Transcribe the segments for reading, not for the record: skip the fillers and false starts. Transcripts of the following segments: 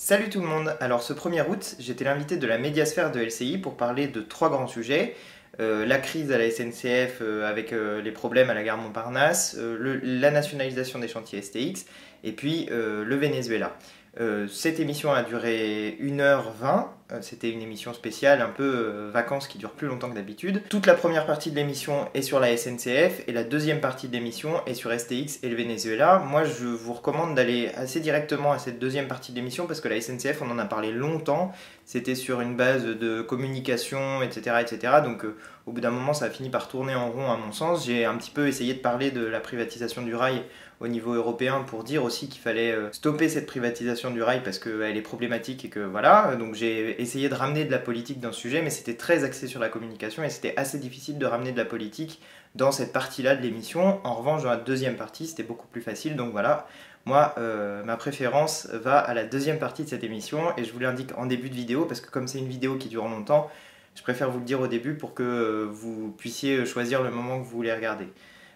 Salut tout le monde. Alors ce 1er août, j'étais l'invité de la médiasphère de LCI pour parler de 3 grands sujets. La crise à la SNCF avec les problèmes à la gare Montparnasse, la nationalisation des chantiers STX et puis le Venezuela. Cette émission a duré 1h20, c'était une émission spéciale, un peu vacances qui dure plus longtemps que d'habitude. Toute la première partie de l'émission est sur la SNCF et la deuxième partie de l'émission est sur STX et le Venezuela. Moi je vous recommande d'aller assez directement à cette deuxième partie de l'émission parce que la SNCF on en a parlé longtemps, c'était sur une base de communication etc. etc. Donc au bout d'un moment ça a fini par tourner en rond à mon sens. J'ai un petit peu essayé de parler de la privatisation du rail au niveau européen pour dire aussi qu'il fallait stopper cette privatisation du rail parce qu'elle est problématique et que voilà. Donc j'ai essayé de ramener de la politique dans ce sujet mais c'était très axé sur la communication et c'était assez difficile de ramener de la politique dans cette partie-là de l'émission. En revanche, dans la deuxième partie, c'était beaucoup plus facile. Donc voilà, moi, ma préférence va à la deuxième partie de cette émission et je vous l'indique en début de vidéo parce que comme c'est une vidéo qui dure longtemps, je préfère vous le dire au début pour que vous puissiez choisir le moment que vous voulez regarder.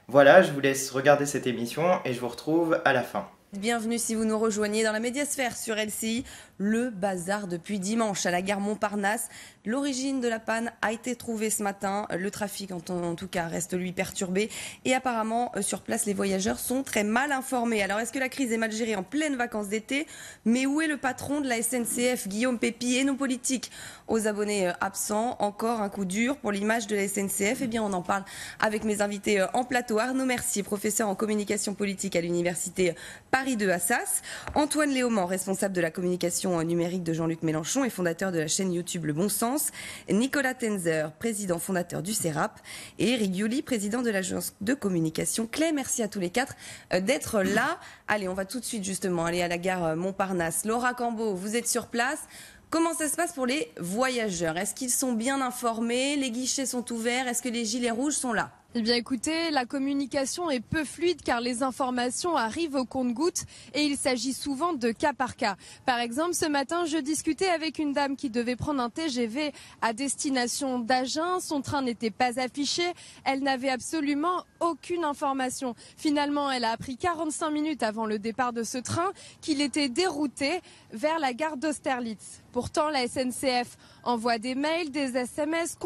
Voilà, je vous laisse regarder cette émission et je vous retrouve à la fin. Bienvenue si vous nous rejoignez dans la médiasphère sur LCI. Le bazar depuis dimanche à la gare Montparnasse. L'origine de la panne a été trouvée ce matin. Le trafic en tout cas reste lui perturbé. Et apparemment sur place les voyageurs sont très mal informés. Alors est-ce que la crise est mal gérée en pleine vacances d'été? Mais où est le patron de la SNCF, Guillaume Pépi, et nos politiques? Aux abonnés absents, encore un coup dur pour l'image de la SNCF. Eh bien on en parle avec mes invités en plateau. Arnaud Mercier, professeur en communication politique à l'université Paris 2 Assas. Antoine Léaumont, responsable de la communication numérique de Jean-Luc Mélenchon et fondateur de la chaîne YouTube Le Bon Sens. Nicolas Tenzer, président fondateur du CERAP. Et Eric Dioli, président de l'agence de communication Clé. Merci à tous les quatre d'être là. Allez, on va tout de suite justement aller à la gare Montparnasse. Laura Cambeau, vous êtes sur place. Comment ça se passe pour les voyageurs? Est-ce qu'ils sont bien informés? Les guichets sont ouverts? Est-ce que les gilets rouges sont là? Eh bien écoutez, la communication est peu fluide car les informations arrivent au compte-gouttes et il s'agit souvent de cas par cas. Par exemple, ce matin, je discutais avec une dame qui devait prendre un TGV à destination d'Agen. Son train n'était pas affiché. Elle n'avait absolument aucune information. Finalement, elle a appris 45 minutes avant le départ de ce train qu'il était dérouté vers la gare d'Austerlitz. Pourtant, la SNCF envoie des mails, des SMS,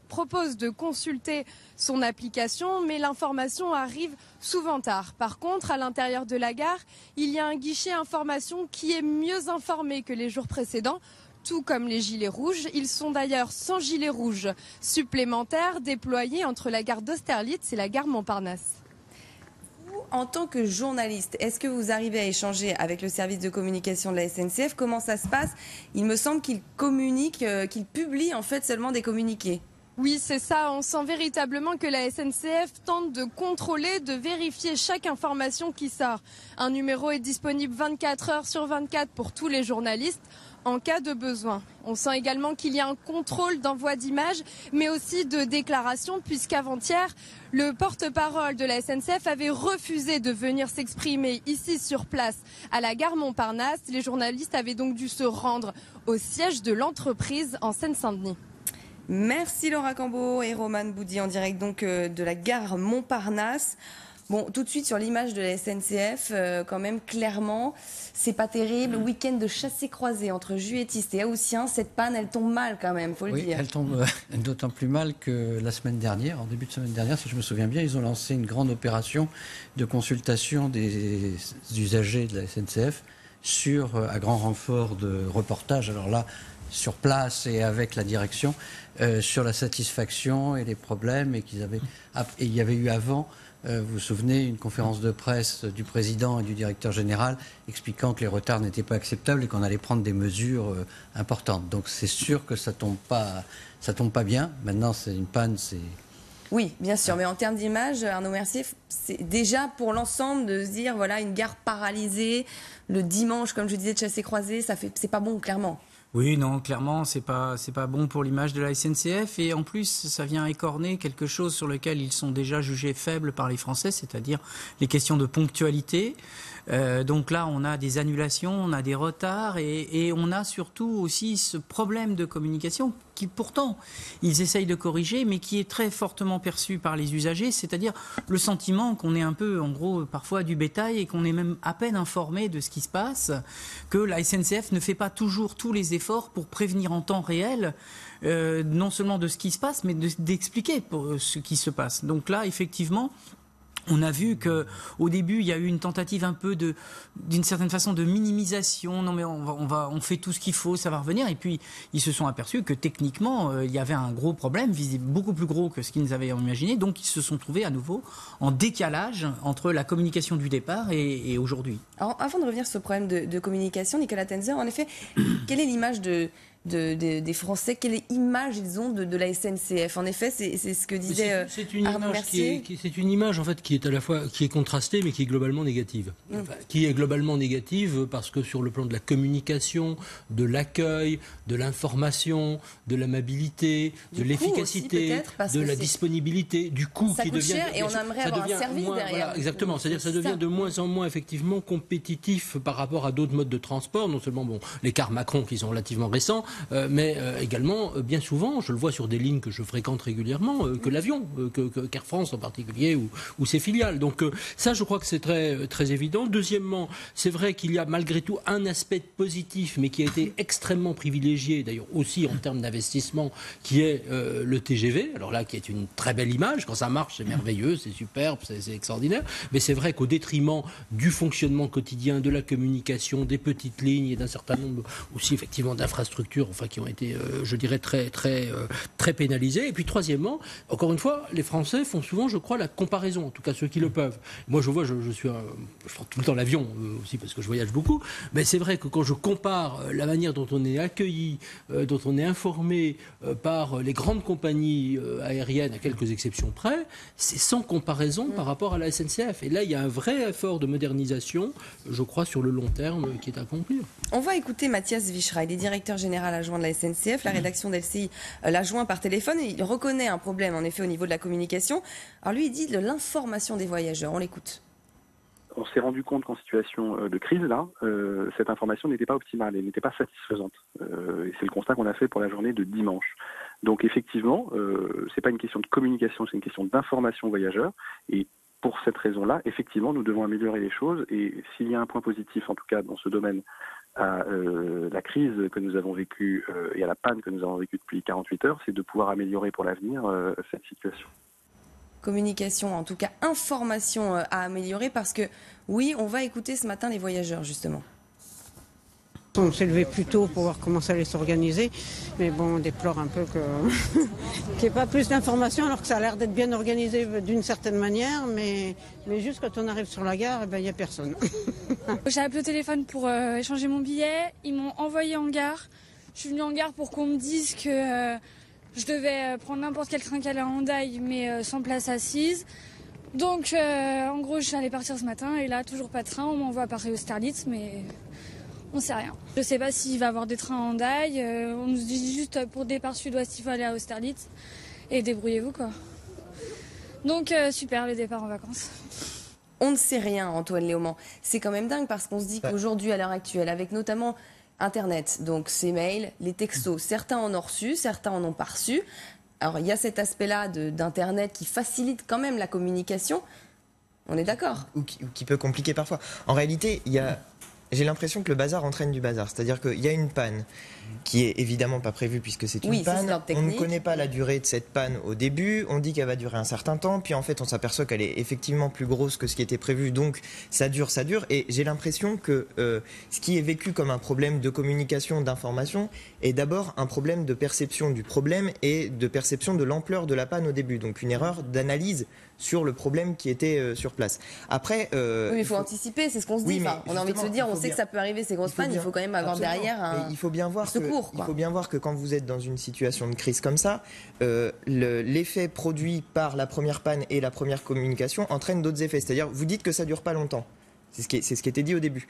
propose de consulter son application, mais l'information arrive souvent tard. Par contre, à l'intérieur de la gare, il y a un guichet information qui est mieux informé que les jours précédents, tout comme les gilets rouges. Ils sont d'ailleurs 100 gilets rouges supplémentaires déployés entre la gare d'Austerlitz et la gare Montparnasse. En tant que journaliste, est-ce que vous arrivez à échanger avec le service de communication de la SNCF? Comment ça se passe? Il me semble qu'ils communiquent, qu'ils publient en fait seulement des communiqués. Oui, c'est ça. On sent véritablement que la SNCF tente de contrôler, de vérifier chaque information qui sort. Un numéro est disponible 24 heures sur 24 pour tous les journalistes en cas de besoin. On sent également qu'il y a un contrôle d'envoi d'images, mais aussi de déclarations, puisqu'avant-hier, le porte-parole de la SNCF avait refusé de venir s'exprimer ici sur place à la gare Montparnasse. Les journalistes avaient donc dû se rendre au siège de l'entreprise en Seine-Saint-Denis. Merci Laura Cambeau et Roman Boudy en direct donc de la gare Montparnasse. Bon, tout de suite sur l'image de la SNCF, quand même clairement, c'est pas terrible. Week-end de chassé-croisé entre juilletistes et haussiens, cette panne, elle tombe mal quand même, faut le dire. Oui, elle tombe d'autant plus mal que la semaine dernière, en début de semaine dernière, si je me souviens bien, ils ont lancé une grande opération de consultation des usagers de la SNCF à grand renfort de reportages. Alors là, sur place et avec la direction, sur la satisfaction et les problèmes et il y avait eu avant, vous vous souvenez, une conférence de presse du président et du directeur général expliquant que les retards n'étaient pas acceptables et qu'on allait prendre des mesures importantes. Donc c'est sûr que ça tombe pas bien. Maintenant, c'est une panne, c'est... Oui, bien sûr, mais en termes d'image, Arnaud Mercier, c'est déjà pour l'ensemble de se dire, voilà, une gare paralysée, le dimanche, comme je disais, de chassé-croisé, c'est pas bon, clairement. Oui, non, clairement, c'est pas bon pour l'image de la SNCF et en plus, ça vient écorner quelque chose sur lequel ils sont déjà jugés faibles par les Français, c'est-à-dire les questions de ponctualité. Donc là, on a des annulations, on a des retards et on a surtout aussi ce problème de communication qui pourtant ils essayent de corriger, mais qui est très fortement perçu par les usagers, c'est-à-dire le sentiment qu'on est un peu, en gros, parfois du bétail et qu'on est même à peine informé de ce qui se passe, que la SNCF ne fait pas toujours tous les efforts pour prévenir en temps réel, non seulement de ce qui se passe, mais d'expliquer ce qui se passe. Donc là, effectivement, on a vu que au début, il y a eu une tentative un peu d'une certaine façon de minimisation. Non mais on fait tout ce qu'il faut, ça va revenir. Et puis ils se sont aperçus que techniquement, il y avait un gros problème, visible beaucoup plus gros que ce qu'ils avaient imaginé. Donc ils se sont trouvés à nouveau en décalage entre la communication du départ et aujourd'hui. Alors, avant de revenir sur ce problème de communication, Nicolas Tenzer, en effet, quelle est l'image des Français, quelle image ils ont de la SNCF? En effet, c'est ce que disait Arnaud Mercier. C'est une image en fait qui est à la fois contrastée, mais qui est globalement négative. Enfin, qui est globalement négative parce que sur le plan de la communication, de l'accueil, de l'information, de l'amabilité, de l'efficacité, de la disponibilité, du coût ça qui coûte devient cher et on aimerait avoir un service derrière. Voilà, exactement. C'est-à-dire que ça devient de moins en moins effectivement compétitif par rapport à d'autres modes de transport. Non seulement les cars Macron qui sont relativement récents, mais également, bien souvent, je le vois sur des lignes que je fréquente régulièrement, que l'avion, qu'Air France en particulier, ou ses filiales. Donc ça, je crois que c'est très, très évident. Deuxièmement, c'est vrai qu'il y a malgré tout un aspect positif, mais qui a été extrêmement privilégié, d'ailleurs aussi en termes d'investissement, qui est le TGV. Alors là, qui est une très belle image. Quand ça marche, c'est merveilleux, c'est superbe, c'est extraordinaire. Mais c'est vrai qu'au détriment du fonctionnement quotidien, de la communication, des petites lignes et d'un certain nombre aussi effectivement d'infrastructures, enfin qui ont été, je dirais, très, très, très pénalisés. Et puis troisièmement, encore une fois, les Français font souvent, je crois, la comparaison, en tout cas ceux qui le peuvent. Moi, je vois, je prends tout le temps l'avion aussi parce que je voyage beaucoup, mais c'est vrai que quand je compare la manière dont on est accueilli, dont on est informé par les grandes compagnies aériennes, à quelques exceptions près, c'est sans comparaison par rapport à la SNCF. Et là, il y a un vrai effort de modernisation, je crois, sur le long terme qui est à accomplir. On va écouter Mathias Vichra, il est directeur général adjoint de la SNCF. La rédaction d'LCI l'a joint par téléphone et il reconnaît un problème en effet au niveau de la communication. Alors lui, il dit de l'information des voyageurs. On l'écoute. On s'est rendu compte qu'en situation de crise, là, cette information n'était pas optimale, elle n'était pas satisfaisante. Et c'est le constat qu'on a fait pour la journée de dimanche. Donc effectivement, c'est pas une question de communication, c'est une question d'information voyageurs. Et pour cette raison-là, effectivement, nous devons améliorer les choses. Et s'il y a un point positif, en tout cas dans ce domaine, à la crise que nous avons vécue et à la panne que nous avons vécue depuis 48 heures, c'est de pouvoir améliorer pour l'avenir cette situation. Communication, en tout cas information à améliorer parce que oui, on va écouter ce matin les voyageurs justement. On s'est levé plus tôt pour voir comment ça allait s'organiser, mais bon, on déplore un peu qu'il n'y ait pas plus d'informations alors que ça a l'air d'être bien organisé d'une certaine manière, mais juste quand on arrive sur la gare, il n'y a personne. J'ai appelé au téléphone pour échanger mon billet, ils m'ont envoyé en gare. Je suis venue en gare pour qu'on me dise que je devais prendre n'importe quel train qui allait à Hendaye, mais sans place assise. Donc en gros, je suis allée partir ce matin et là, toujours pas de train, on m'envoie à Paris Austerlitz, mais on sait rien. Je sais pas s'il va y avoir des trains à Hendaye, on nous dit juste pour départ sud-ouest, il faut aller à Austerlitz et débrouillez-vous quoi. Donc super, le départ en vacances. On ne sait rien, Antoine Léaumont. C'est quand même dingue parce qu'on se dit qu'aujourd'hui, à l'heure actuelle, avec notamment Internet, donc ces mails, les textos, certains en ont reçu, certains en ont pas reçu. Alors il y a cet aspect-là d'Internet qui facilite quand même la communication. On est d'accord. Ou qui peut compliquer parfois. En réalité, j'ai l'impression que le bazar entraîne du bazar. C'est-à-dire qu'il y a une panne qui est évidemment pas prévue puisque c'est une panne. On ne connaît pas la durée de cette panne au début. On dit qu'elle va durer un certain temps. Puis en fait, on s'aperçoit qu'elle est effectivement plus grosse que ce qui était prévu. Donc ça dure. Et j'ai l'impression que ce qui est vécu comme un problème de communication, d'information, est d'abord un problème de perception du problème et de perception de l'ampleur de la panne au début. Donc une erreur d'analyse sur le problème qui était sur place. Après, oui, mais il faut anticiper, c'est ce qu'on se dit. On a envie de se dire, on sait que ça peut arriver ces grosses pannes, il faut quand même avoir derrière un secours. Il faut bien voir que quand vous êtes dans une situation de crise comme ça, l'effet produit par la première panne et la première communication entraîne d'autres effets. C'est-à-dire, vous dites que ça dure pas longtemps. C'est ce qui était dit au début.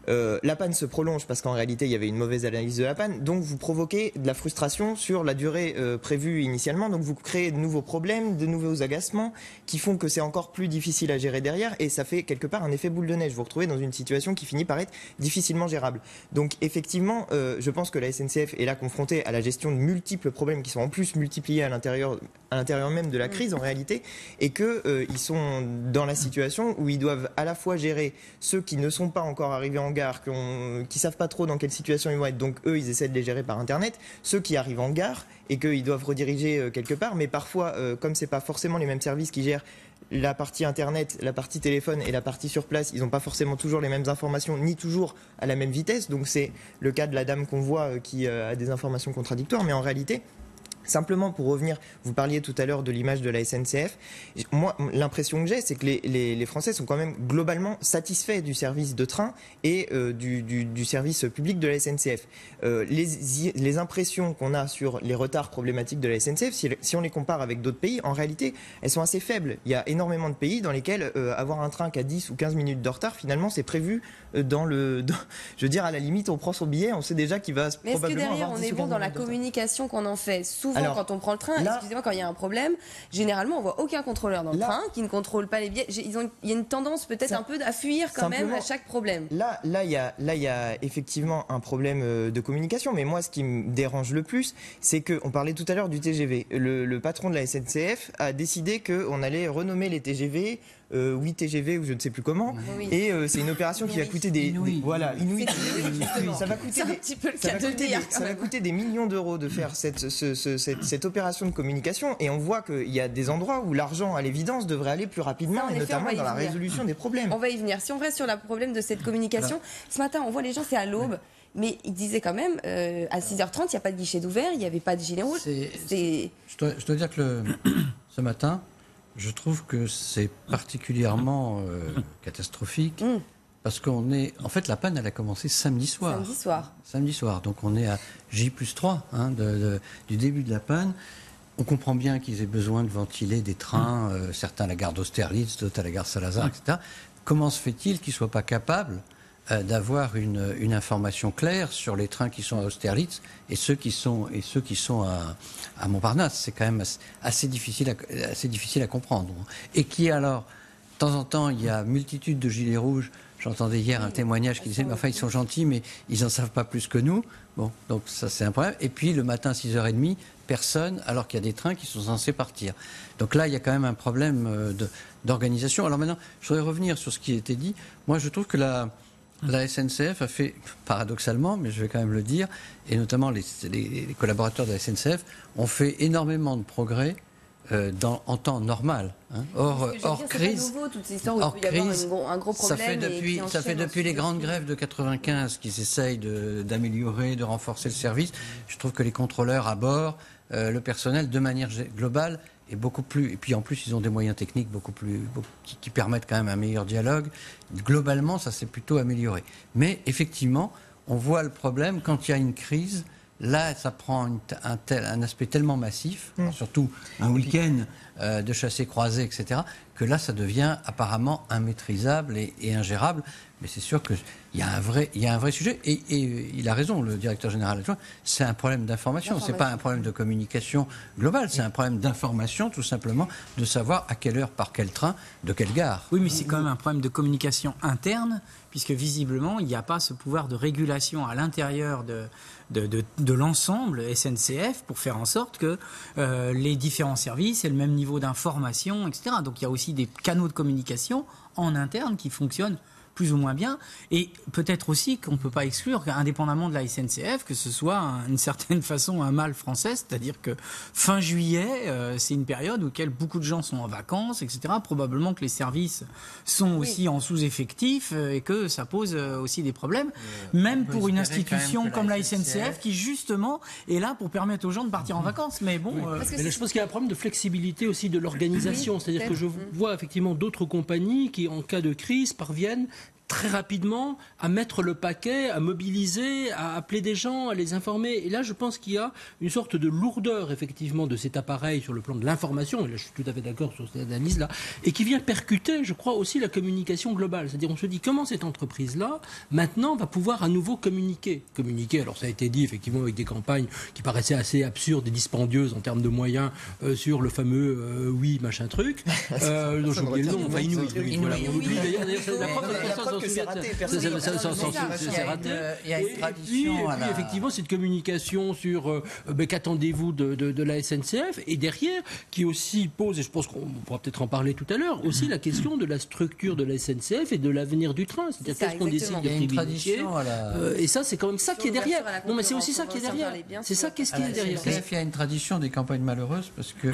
La panne se prolonge parce qu'en réalité il y avait une mauvaise analyse de la panne, donc vous provoquez de la frustration sur la durée prévue initialement, donc vous créez de nouveaux problèmes, de nouveaux agacements qui font que c'est encore plus difficile à gérer derrière, et ça fait quelque part un effet boule de neige. Vous vous retrouvez dans une situation qui finit par être difficilement gérable. Donc effectivement, je pense que la SNCF est là confrontée à la gestion de multiples problèmes qui sont en plus multipliés à l'intérieur même de la crise en réalité, et qu'ils sont dans la situation où ils doivent à la fois gérer ceux qui ne sont pas encore arrivés en gare, qui savent pas trop dans quelle situation ils vont être, donc eux ils essaient de les gérer par internet, ceux qui arrivent en gare et qu'ils doivent rediriger quelque part, mais parfois comme c'est pas forcément les mêmes services qui gèrent la partie internet, la partie téléphone et la partie sur place, ils n'ont pas forcément toujours les mêmes informations, ni toujours à la même vitesse, donc c'est le cas de la dame qu'on voit qui a des informations contradictoires, mais en réalité, simplement pour revenir, vous parliez tout à l'heure de l'image de la SNCF. Moi, l'impression que j'ai, c'est que les Français sont quand même globalement satisfaits du service de train et du service public de la SNCF. Les impressions qu'on a sur les retards problématiques de la SNCF, si on les compare avec d'autres pays, en réalité, elles sont assez faibles. Il y a énormément de pays dans lesquels avoir un train qui a 10 ou 15 minutes de retard, finalement, c'est prévu je veux dire, à la limite, on prend son billet, on sait déjà qu'il va mais probablement est-ce que derrière, on est bon dans la communication qu'on en fait? Souvent, quand on prend le train, excusez-moi, quand il y a un problème, généralement, on voit aucun contrôleur dans le train qui ne contrôle pas les billets. Il y a une tendance peut-être un peu à fuir quand même à chaque problème. Là, il y a effectivement un problème de communication, mais moi, ce qui me dérange le plus, c'est qu'on parlait tout à l'heure du TGV. Le patron de la SNCF a décidé qu'on allait renommer les TGV 8 TGV ou je ne sais plus comment, et c'est une opération qui va coûter Inouï. Ça va coûter des millions d'euros de faire cette opération de communication, et on voit qu'il y a des endroits où l'argent à l'évidence devrait aller plus rapidement, et notamment dans la résolution des problèmes. On va y venir. Si on reste sur le problème de cette communication, ce matin on voit les gens, c'est à l'aube, mais ils disaient quand même à 6h30 il n'y a pas de guichet d'ouvert, il n'y avait pas de gilet rouge. Je dois dire que ce matin, je trouve que c'est particulièrement catastrophique parce en fait, la panne, elle a commencé samedi soir. Samedi soir. Donc on est à J+3 du début de la panne. On comprend bien qu'ils aient besoin de ventiler des trains, certains à la gare d'Austerlitz, d'autres à la gare Saint-Lazare, etc. Comment se fait-il qu'ils ne soient pas capables d'avoir une information claire sur les trains qui sont à Austerlitz et ceux qui sont à Montparnasse? C'est quand même assez difficile à comprendre. Et qui alors, de temps en temps, il y a multitude de gilets rouges. J'entendais hier un témoignage qui disait enfin ils sont gentils mais ils n'en savent pas plus que nous. Bon, donc ça c'est un problème. Et puis le matin 6h30, personne, alors qu'il y a des trains qui sont censés partir. Donc là il y a quand même un problème d'organisation. Alors maintenant, je voudrais revenir sur ce qui a été dit. Moi je trouve que la SNCF a fait, paradoxalement, mais je vais quand même le dire, et notamment les collaborateurs de la SNCF ont fait énormément de progrès en temps normal. Hors crise, un gros problème, ça fait depuis les grandes grèves de 95 qu'ils essayent d'améliorer, de renforcer le service. Je trouve que les contrôleurs à bord, le personnel, de manière globale, est beaucoup plus. Et puis en plus, ils ont des moyens techniques qui permettent quand même un meilleur dialogue. Globalement, ça s'est plutôt amélioré. Mais effectivement, on voit le problème quand il y a une crise. Là, ça prend un aspect tellement massif, surtout un week-end de chassés-croisés, etc., que là, ça devient apparemment immaîtrisable et ingérable. Mais c'est sûr qu'il y a un vrai sujet. Et il a raison, le directeur général adjoint, c'est un problème d'information. C'est pas un problème de communication globale, c'est un problème d'information, tout simplement, de savoir à quelle heure, par quel train, de quelle gare. Oui, mais c'est quand même un problème de communication interne, puisque visiblement, il n'y a pas ce pouvoir de régulation à l'intérieur de l'ensemble SNCF pour faire en sorte que les différents services aient le même niveau d'information, etc. Donc il y a aussi des canaux de communication en interne qui fonctionnent plus ou moins bien, et peut-être aussi qu'on ne peut pas exclure qu'indépendamment de la SNCF, que ce soit d'une certaine façon un mal français, c'est-à-dire que fin juillet, c'est une période où beaucoup de gens sont en vacances, etc. Probablement que les services sont aussi en sous-effectif et que ça pose aussi des problèmes, même pour une institution comme la SNCF qui justement est là pour permettre aux gens de partir en vacances. Mais bon, mais là, je pense qu'il y a un problème de flexibilité aussi de l'organisation, c'est-à-dire que je vois effectivement d'autres compagnies qui, en cas de crise, parviennent très rapidement à mettre le paquet, à mobiliser, à appeler des gens, à les informer. Et là, je pense qu'il y a une sorte de lourdeur, effectivement, de cet appareil sur le plan de l'information, et là, je suis tout à fait d'accord sur cette analyse-là, et qui vient percuter, je crois, aussi la communication globale. C'est-à-dire, on se dit, comment cette entreprise-là, maintenant, va pouvoir à nouveau communiquer. Communiquer, alors ça a été dit, effectivement, avec des campagnes qui paraissaient assez absurdes et dispendieuses en termes de moyens sur le fameux oui, machin truc. Donc, j'ai oublié le nom, enfin, Inouï. Voilà, on oublie d'ailleurs la preuve que c'est raté. C'est raté. Il y a une tradition. Et puis effectivement, cette communication sur qu'attendez-vous de la SNCF, et derrière, qui aussi pose, et je pense qu'on pourra peut-être en parler tout à l'heure, aussi la question de la structure de la SNCF et de l'avenir du train. C'est-à-dire qu'est-ce qu'on décide de privilégier. Et ça, c'est quand même ça qui est derrière. Non, mais c'est aussi ça qui est derrière. C'est ça qu'est-ce qui est derrière. Il y a une tradition des campagnes malheureuses parce que,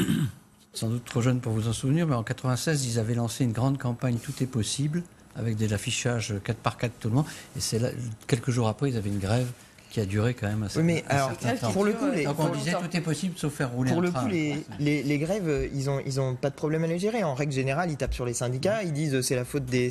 sans doute trop jeune pour vous en souvenir, mais en 96, ils avaient lancé une grande campagne Tout est possible, avec des affichages 4x4 tout le monde. Et c'est là, quelques jours après, ils avaient une grève qui a duré quand même assez, certain temps. Pour le coup, donc on disait tout est possible sauf faire rouler pour un le train. Coup, les grèves, ils ont pas de problème à les gérer. En règle générale, ils tapent sur les syndicats, ils disent c'est la faute des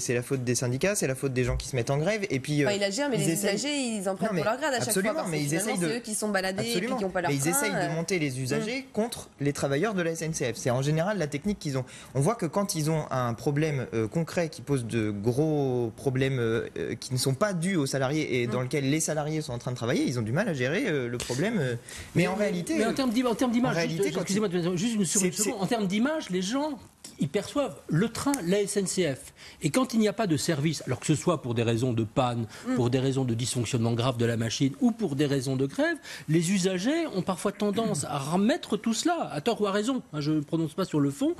syndicats, c'est la faute des gens qui se mettent en grève. Et puis ils la gèrent, mais les usagers, ils en prennent pour leur grade à chaque fois. Parce mais que ils essayent de ceux qui sont baladés et puis qui n'ont pas leur train. Ils essayent de monter les usagers contre les travailleurs de la SNCF. C'est en général la technique qu'ils ont. On voit que quand ils ont un problème concret qui pose de gros problèmes qui ne sont pas dus aux salariés et dans lequel les salariés sont en train de travailler, ils ont du mal à gérer le problème. Mais en réalité... Mais en termes d'image, excusez-moi, juste une seconde. En termes d'image, les gens, ils perçoivent le train, la SNCF. Et quand il n'y a pas de service, alors que ce soit pour des raisons de panne, pour des raisons de dysfonctionnement grave de la machine ou pour des raisons de grève, les usagers ont parfois tendance à remettre tout cela, à tort ou à raison, je ne prononce pas sur le fond,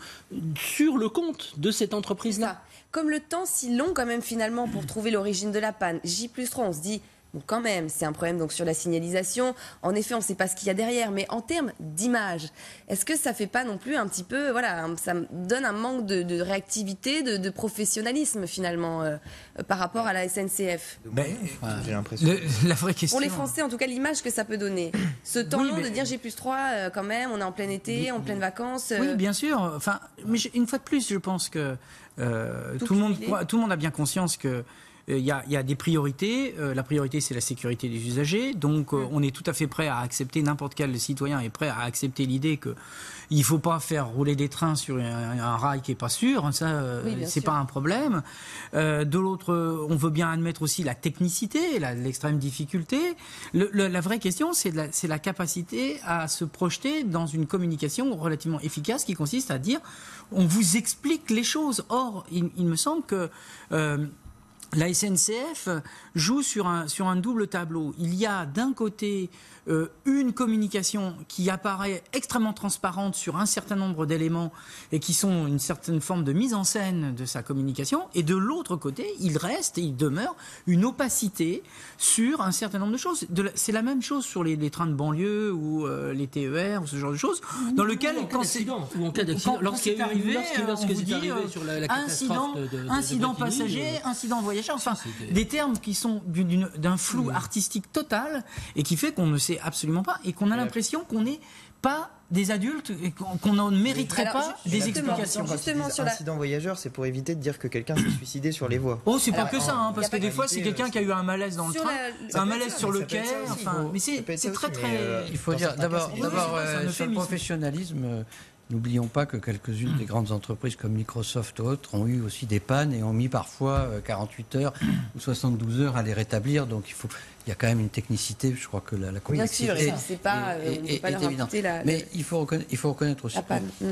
sur le compte de cette entreprise-là. Comme le temps si long quand même finalement pour trouver l'origine de la panne, J+3, on se dit... Bon, quand même, c'est un problème donc sur la signalisation. En effet, on ne sait pas ce qu'il y a derrière, mais en termes d'image, est-ce que ça fait pas non plus un petit peu, ça donne un manque de réactivité, de professionnalisme finalement par rapport à la SNCF? J'ai l'impression. La vraie question. Pour les Français, en tout cas, l'image que ça peut donner. Ce temps long de dire J+3, quand même, on est en plein été, en pleines vacances. Oui, bien sûr. Enfin, mais une fois de plus, je pense que tout le monde a bien conscience que il y a des priorités. La priorité, c'est la sécurité des usagers. Donc, on est tout à fait prêt à accepter, n'importe quel citoyen est prêt à accepter l'idée qu'il ne faut pas faire rouler des trains sur un rail qui n'est pas sûr. Ça, c'est pas un problème. De l'autre, on veut bien admettre aussi la technicité, l'extrême difficulté. La vraie question, c'est la capacité à se projeter dans une communication relativement efficace qui consiste à dire on vous explique les choses. Or, il me semble que la SNCF joue sur un double tableau. Il y a d'un côté une communication qui apparaît extrêmement transparente sur un certain nombre d'éléments et qui sont une certaine forme de mise en scène de sa communication. Et de l'autre côté, il reste et il demeure une opacité sur un certain nombre de choses. C'est la même chose sur les trains de banlieue ou les TER ou ce genre de choses, dans lequel lorsqu'il est arrivé, sur la incident passager, incident voyageur, enfin des termes qui sont d'un flou artistique total et qui fait qu'on ne sait absolument pas et qu'on a l'impression qu'on n'est pas des adultes et qu'on ne mériterait pas des explications. Justement, sur l'incident voyageur, c'est pour éviter de dire que quelqu'un s'est suicidé sur les voies. Oh, c'est pas que ça, parce que des fois, c'est quelqu'un qui a eu un malaise dans le train, un malaise sur le quai. Enfin, mais c'est très. Il faut dire d'abord sur le professionnalisme. N'oublions pas que quelques-unes des grandes entreprises comme Microsoft ou autres ont eu aussi des pannes et ont mis parfois 48 heures ou 72 heures à les rétablir. Donc il y a quand même une technicité. Je crois que la complexité est évidente. Mais il faut reconnaître aussi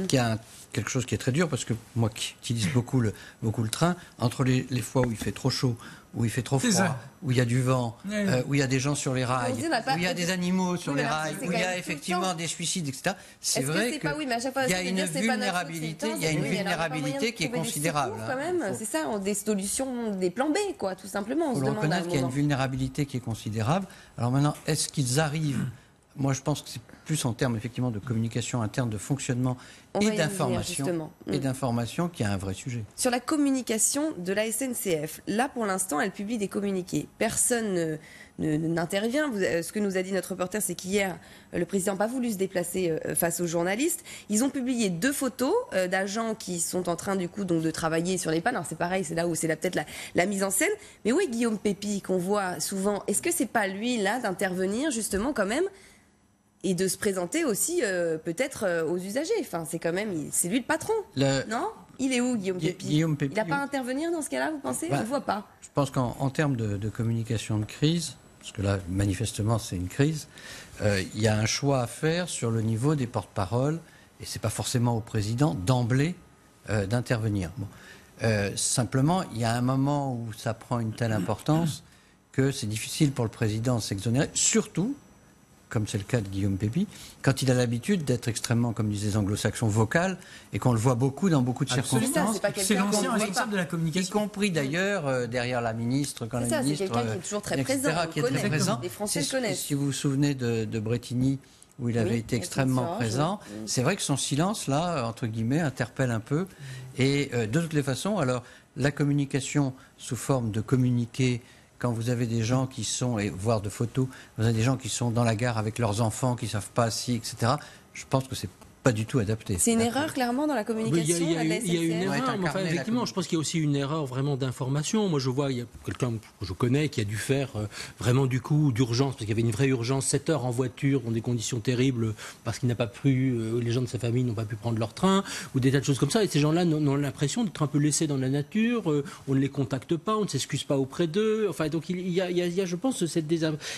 qu'il y a quelque chose qui est très dur, parce que moi qui utilise beaucoup le train, entre les fois où il fait trop chaud, où il fait trop froid, où il y a du vent, où il y a des gens sur les rails, où il y a des animaux sur les rails, où il y a effectivement des suicides, etc. C'est vrai qu'il y a une vulnérabilité qui est considérable. C'est ça, des solutions, des plans B, quoi, tout simplement. Il faut reconnaître qu'il y a une vulnérabilité qui est considérable. Alors maintenant, est-ce qu'ils arrivent? Moi, je pense que c'est plus en termes effectivement de communication interne, de fonctionnement et d'information qui a un vrai sujet. Sur la communication de la SNCF, là pour l'instant, elle publie des communiqués. Personne n'intervient. Ce que nous a dit notre reporter, c'est qu'hier, le président n'a pas voulu se déplacer face aux journalistes. Ils ont publié 2 photos d'agents qui sont en train, du coup, donc, de travailler sur les pannes. Alors, c'est pareil, c'est là où c'est peut-être la mise en scène. Mais où est Guillaume Pépi, qu'on voit souvent? Est-ce que c'est pas lui, là, d'intervenir, justement, quand même, et de se présenter aussi, peut-être, aux usagers? Enfin, c'est lui le patron, non? Il est où, Guillaume Pépi? Il n'a pas à intervenir dans ce cas-là, vous pensez? On ne le voit pas. Je pense qu'en termes de communication de crise, parce que là, manifestement, c'est une crise, il y a un choix à faire sur le niveau des porte-paroles, et ce n'est pas forcément au président d'emblée d'intervenir. Bon. Simplement, il y a un moment où ça prend une telle importance que c'est difficile pour le président de s'exonérer, surtout, comme c'est le cas de Guillaume Pépi, quand il a l'habitude d'être extrêmement, comme disaient les anglo-saxons, vocal, et qu'on le voit beaucoup dans beaucoup de circonstances. C'est l'ancien responsable de la communication. Y compris d'ailleurs derrière la ministre, quand la ministre... C'est quelqu'un qui est toujours très présent, les Français le connaissent. Si vous vous souvenez de Bretigny, où il avait été extrêmement présent, c'est vrai que son silence, là, entre guillemets, interpelle un peu. Et de toutes les façons, alors, la communication sous forme de communiqué, quand vous avez des gens qui sont, et voire de photos, vous avez des gens qui sont dans la gare avec leurs enfants, qui ne savent pas si, etc., je pense que c'est pas du tout adapté. C'est une erreur, clairement, dans la communication. Il y a une erreur, mais enfin, effectivement, je pense qu'il y a aussi une erreur vraiment d'information. Moi, je vois, il y a quelqu'un que je connais qui a dû faire vraiment du coup d'urgence, parce qu'il y avait une vraie urgence, 7 heures en voiture, dans des conditions terribles, parce qu'il n'a pas pu, les gens de sa famille n'ont pas pu prendre leur train, ou des tas de choses comme ça. Et ces gens-là ont l'impression d'être un peu laissés dans la nature, on ne les contacte pas, on ne s'excuse pas auprès d'eux. Enfin, donc il y a, je pense, cette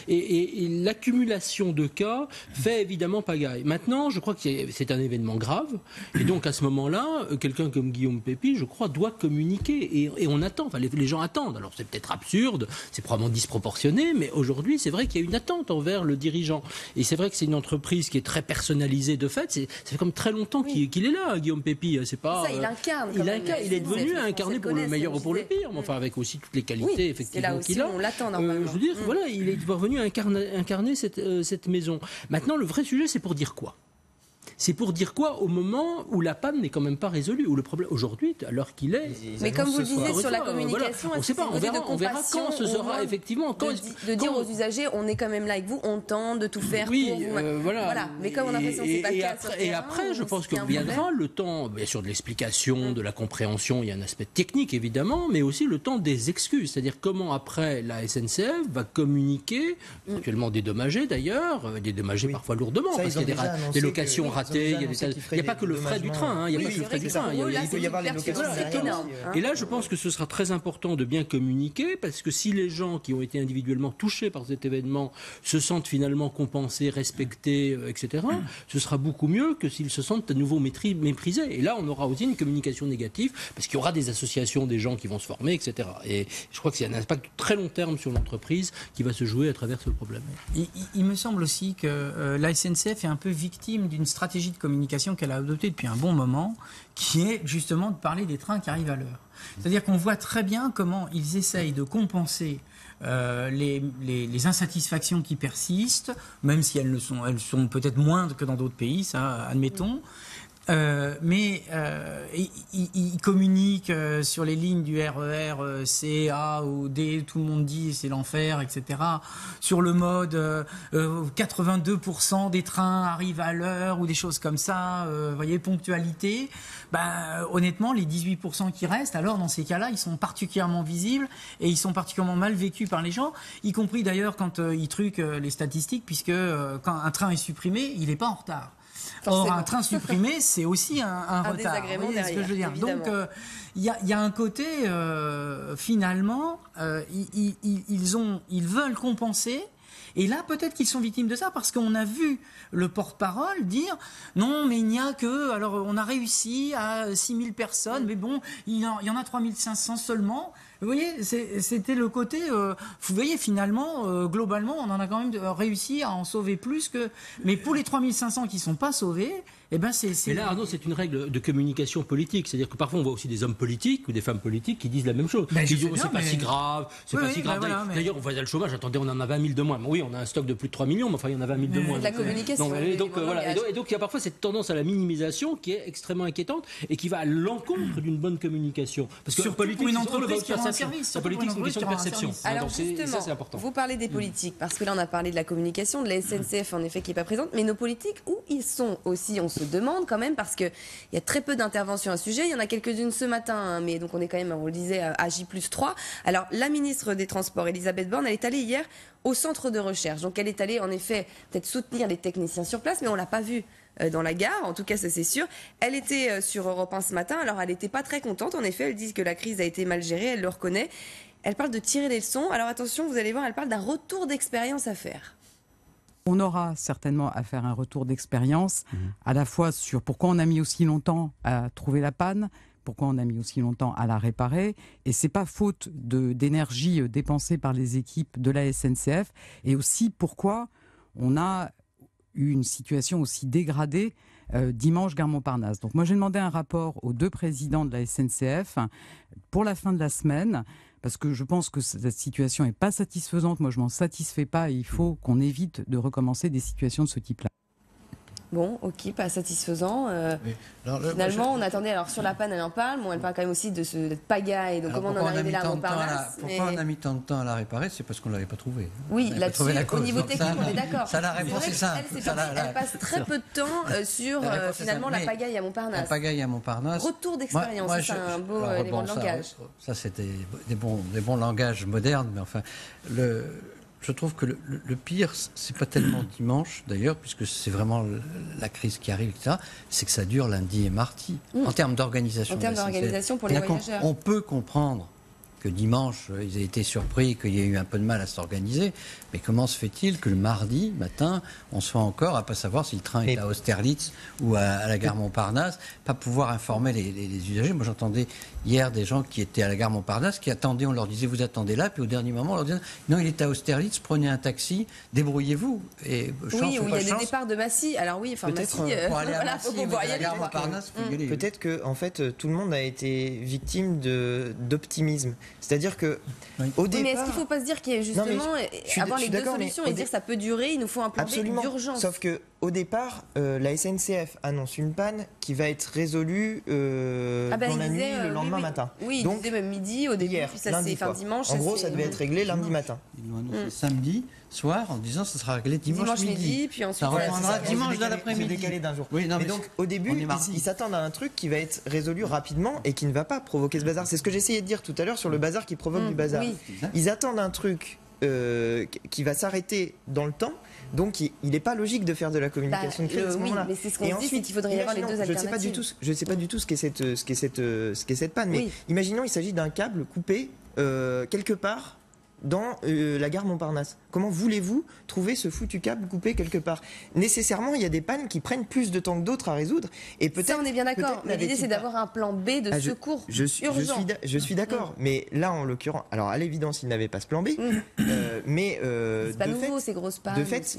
et l'accumulation de cas fait évidemment pagaille. Maintenant, je crois que c'est un événement grave, et donc à ce moment-là, quelqu'un comme Guillaume Pépi, je crois, doit communiquer, et on attend, enfin les gens attendent. Alors c'est peut-être absurde, c'est probablement disproportionné, mais aujourd'hui c'est vrai qu'il y a une attente envers le dirigeant, et c'est vrai que c'est une entreprise qui est très personnalisée de fait. Ça fait comme très longtemps qu'il est là, Guillaume Pépi. C'est pas ça, il incarne. Il est devenu à incarner pour le meilleur ou pour le pire, mais enfin avec aussi toutes les qualités effectivement qu'il a. On l'attend normalement. Je veux dire, voilà, il est revenu incarner cette maison. Maintenant, le vrai sujet, c'est pour dire quoi? C'est pour dire quoi au moment où la panne n'est quand même pas résolue, où le problème aujourd'hui, à l'heure qu'il est. Mais comme vous le disiez sur la communication, on ne sait pas, on verra quand ce sera effectivement. De dire aux usagers, on est quand même là avec vous, on tente de tout faire pour vous. Voilà. Mais comme on a l'impression que c'est pas le cas. Et après, je pense que viendra le temps, bien sûr, de l'explication, de la compréhension. Il y a un aspect technique évidemment, mais aussi le temps des excuses, c'est-à-dire comment après la SNCF va communiquer, éventuellement dédommagée d'ailleurs, dédommagée parfois lourdement, parce qu'il y a des locations ratées. Il n'y a pas que le frais du train. Il n'y a pas que le frais du train. Il peut y avoir les locations. Et là, je pense que ce sera très important de bien communiquer, parce que si les gens qui ont été individuellement touchés par cet événement se sentent finalement compensés, respectés, etc., ce sera beaucoup mieux que s'ils se sentent à nouveau méprisés. Et là, on aura aussi une communication négative, parce qu'il y aura des associations, des gens qui vont se former, etc. Et je crois que c'est un impact très long terme sur l'entreprise qui va se jouer à travers ce problème. Il me semble aussi que la SNCF est un peu victime d'une stratégie de communication qu'elle a adoptée depuis un bon moment, qui est justement de parler des trains qui arrivent à l'heure. C'est-à-dire qu'on voit très bien comment ils essayent de compenser les insatisfactions qui persistent, même si elles sont peut-être moindres que dans d'autres pays, ça, admettons. Mais ils communiquent sur les lignes du RER C, A ou D, tout le monde dit c'est l'enfer, etc. Sur le mode 82% des trains arrivent à l'heure ou des choses comme ça, voyez, ponctualité. Honnêtement, les 18% qui restent, alors dans ces cas-là, ils sont particulièrement visibles et ils sont particulièrement mal vécus par les gens, y compris d'ailleurs quand ils truquent les statistiques, puisque quand un train est supprimé, il n'est pas en retard. Or, un train supprimé, c'est aussi un retard. Vous voyez ce que je veux dire. Donc, il y a un côté, finalement, ils veulent compenser. Et là, peut-être qu'ils sont victimes de ça, parce qu'on a vu le porte-parole dire « Non, mais il n'y a que... Alors, on a réussi à 6000 personnes, mais bon, il y en a 3500 seulement. » Vous voyez, c'était le côté... vous voyez, finalement, globalement, on en a quand même réussi à en sauver plus que... Mais pour les 3500 qui ne sont pas sauvés... Eh ben Mais là, Arnaud, c'est une règle de communication politique. C'est-à-dire que parfois, on voit aussi des hommes politiques ou des femmes politiques qui disent la même chose. Qui disent, c'est pas si grave, c'est pas si grave. D'ailleurs, on voit le chômage, attendez, on en a 20 000 de moins. Oui, on a un stock de plus de 3 millions, mais enfin, il y en a 20 000 de moins. La communication. Et donc, il y a parfois cette tendance à la minimisation qui est extrêmement inquiétante et qui va à l'encontre d'une bonne communication. Parce que surtout pour une entreprise qui perception. service. La politique, c'est une question de perception. Alors Donc, justement, ça, c'est important. vous parlez des politiques, parce que là on a parlé de la communication, de la SNCF en effet qui n'est pas présente, mais nos politiques, où ils sont aussi, on se demande quand même, parce qu'il y a très peu d'interventions à ce sujet, il y en a quelques-unes ce matin, hein, mais donc on est quand même, on le disait, à J+3. Alors la ministre des Transports, Elisabeth Borne, elle est allée hier au centre de recherche, donc elle est allée en effet peut-être soutenir les techniciens sur place, mais on l'a pas vue dans la gare, en tout cas ça c'est sûr. Elle était sur Europe 1 ce matin, alors elle n'était pas très contente, en effet, elle dit que la crise a été mal gérée, elle le reconnaît. Elle parle de tirer les leçons, alors attention, vous allez voir, elle parle d'un retour d'expérience à faire. On aura certainement à faire un retour d'expérience, à la fois sur pourquoi on a mis aussi longtemps à trouver la panne, pourquoi on a mis aussi longtemps à la réparer, et c'est pas faute d'énergie dépensée par les équipes de la SNCF, et aussi pourquoi on a eu une situation aussi dégradée dimanche gare Montparnasse. Donc moi j'ai demandé un rapport aux 2 présidents de la SNCF pour la fin de la semaine, parce que je pense que cette situation n'est pas satisfaisante. Moi je m'en satisfais pas et il faut qu'on évite de recommencer des situations de ce type-là. Bon, ok, pas satisfaisant. Oui. Alors, Finalement, on attendait, alors sur la panne, elle en parle, bon, elle parle quand même aussi de cette pagaille, donc comment on en est arrivé là à Montparnasse. Pourquoi on a mis tant de temps à la réparer? C'est parce qu'on ne l'avait pas trouvée. Oui, là-dessus, au niveau technique, on est d'accord. Ça, la réponse est simple. Elle passe très peu de temps sur finalement la pagaille à Montparnasse. La pagaille à Montparnasse. Retour d'expérience, c'est un beau élément de langage. Ça, c'était des bons langages modernes, mais enfin, je trouve que le pire, c'est pas tellement dimanche d'ailleurs, puisque c'est vraiment la crise qui arrive, etc. C'est que ça dure lundi et mardi, en termes d'organisation. En termes d'organisation pour les voyageurs. On peut comprendre que dimanche, ils aient été surpris, qu'il y ait eu un peu de mal à s'organiser. Mais comment se fait-il que le mardi matin, on soit encore à ne pas savoir si le train est à Austerlitz ou à la gare Montparnasse, pas pouvoir informer les usagers. Moi, j'entendais hier des gens qui étaient à la gare Montparnasse, qui attendaient, on leur disait vous attendez là, puis au dernier moment, on leur disait non, il est à Austerlitz, prenez un taxi, débrouillez-vous. Et oui, où il y a des départs de Massy. Alors oui, enfin Massy, pour aller à Massy, faut à la gare Montparnasse, faut y aller. Peut-être que en fait tout le monde a été victime d'optimisme. C'est-à-dire que au départ. Mais est-ce qu'il ne faut pas se dire qu'il y a justement avoir les 2 solutions et dire que ça peut durer, il nous faut un plan B d'urgence. Sauf que au départ, la SNCF annonce une panne qui va être résolue dans la nuit le lendemain matin. Oui, il disait même midi au début, puis ça c'est fin dimanche. En gros, ça devait être réglé lundi matin. Ils l'ont annoncé samedi soir en disant que ça sera réglé dimanche midi. Puis ensuite ça reprendra dimanche dans l'après-midi. C'est décalé d'un jour. Oui, non, mais donc au début, ils s'attendent à un truc qui va être résolu rapidement et qui ne va pas provoquer ce bazar. C'est ce que j'essayais de dire tout à l'heure sur le bazar qui provoque du bazar. Oui. Ils attendent un truc qui va s'arrêter dans le temps. Donc il n'est pas logique de faire de la communication de crise à ce moment-là. Mais c'est ce qu'on se dit, c'est qu'il faudrait y avoir les 2 alternatives. Je ne sais pas du tout ce qu'est cette panne, mais imaginons il s'agit d'un câble coupé quelque part dans la gare Montparnasse. Comment voulez-vous trouver ce foutu câble coupé quelque part? Nécessairement, il y a des pannes qui prennent plus de temps que d'autres à résoudre. Et peut-être, ça, on est bien d'accord. Mais l'idée, c'est d'avoir un plan B de secours urgent. Je suis d'accord. Mais là, en l'occurrence, alors à l'évidence, il n'avait pas ce plan B. Mais c'est pas nouveau, ces grosses pannes. De fait,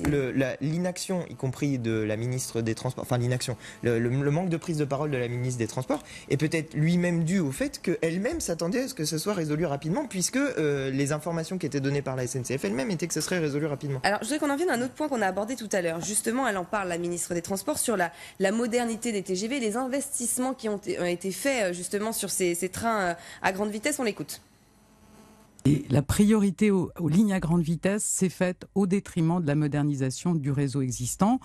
l'inaction, y compris de la ministre des Transports, enfin l'inaction, le manque de prise de parole de la ministre des Transports, est peut-être lui-même dû au fait qu'elle-même s'attendait à ce que ce soit résolu rapidement, puisque les informations qui étaient données par la SNCF elle-même étaient que ce serait résolu rapidement. Alors, je voudrais qu'on en vienne à un autre point qu'on a abordé tout à l'heure. Justement, elle en parle, la ministre des Transports, sur la modernité des TGV, les investissements qui ont été faits justement sur ces trains à grande vitesse. On l'écoute. Et la priorité aux lignes à grande vitesse s'est faite au détriment de la modernisation du réseau existant.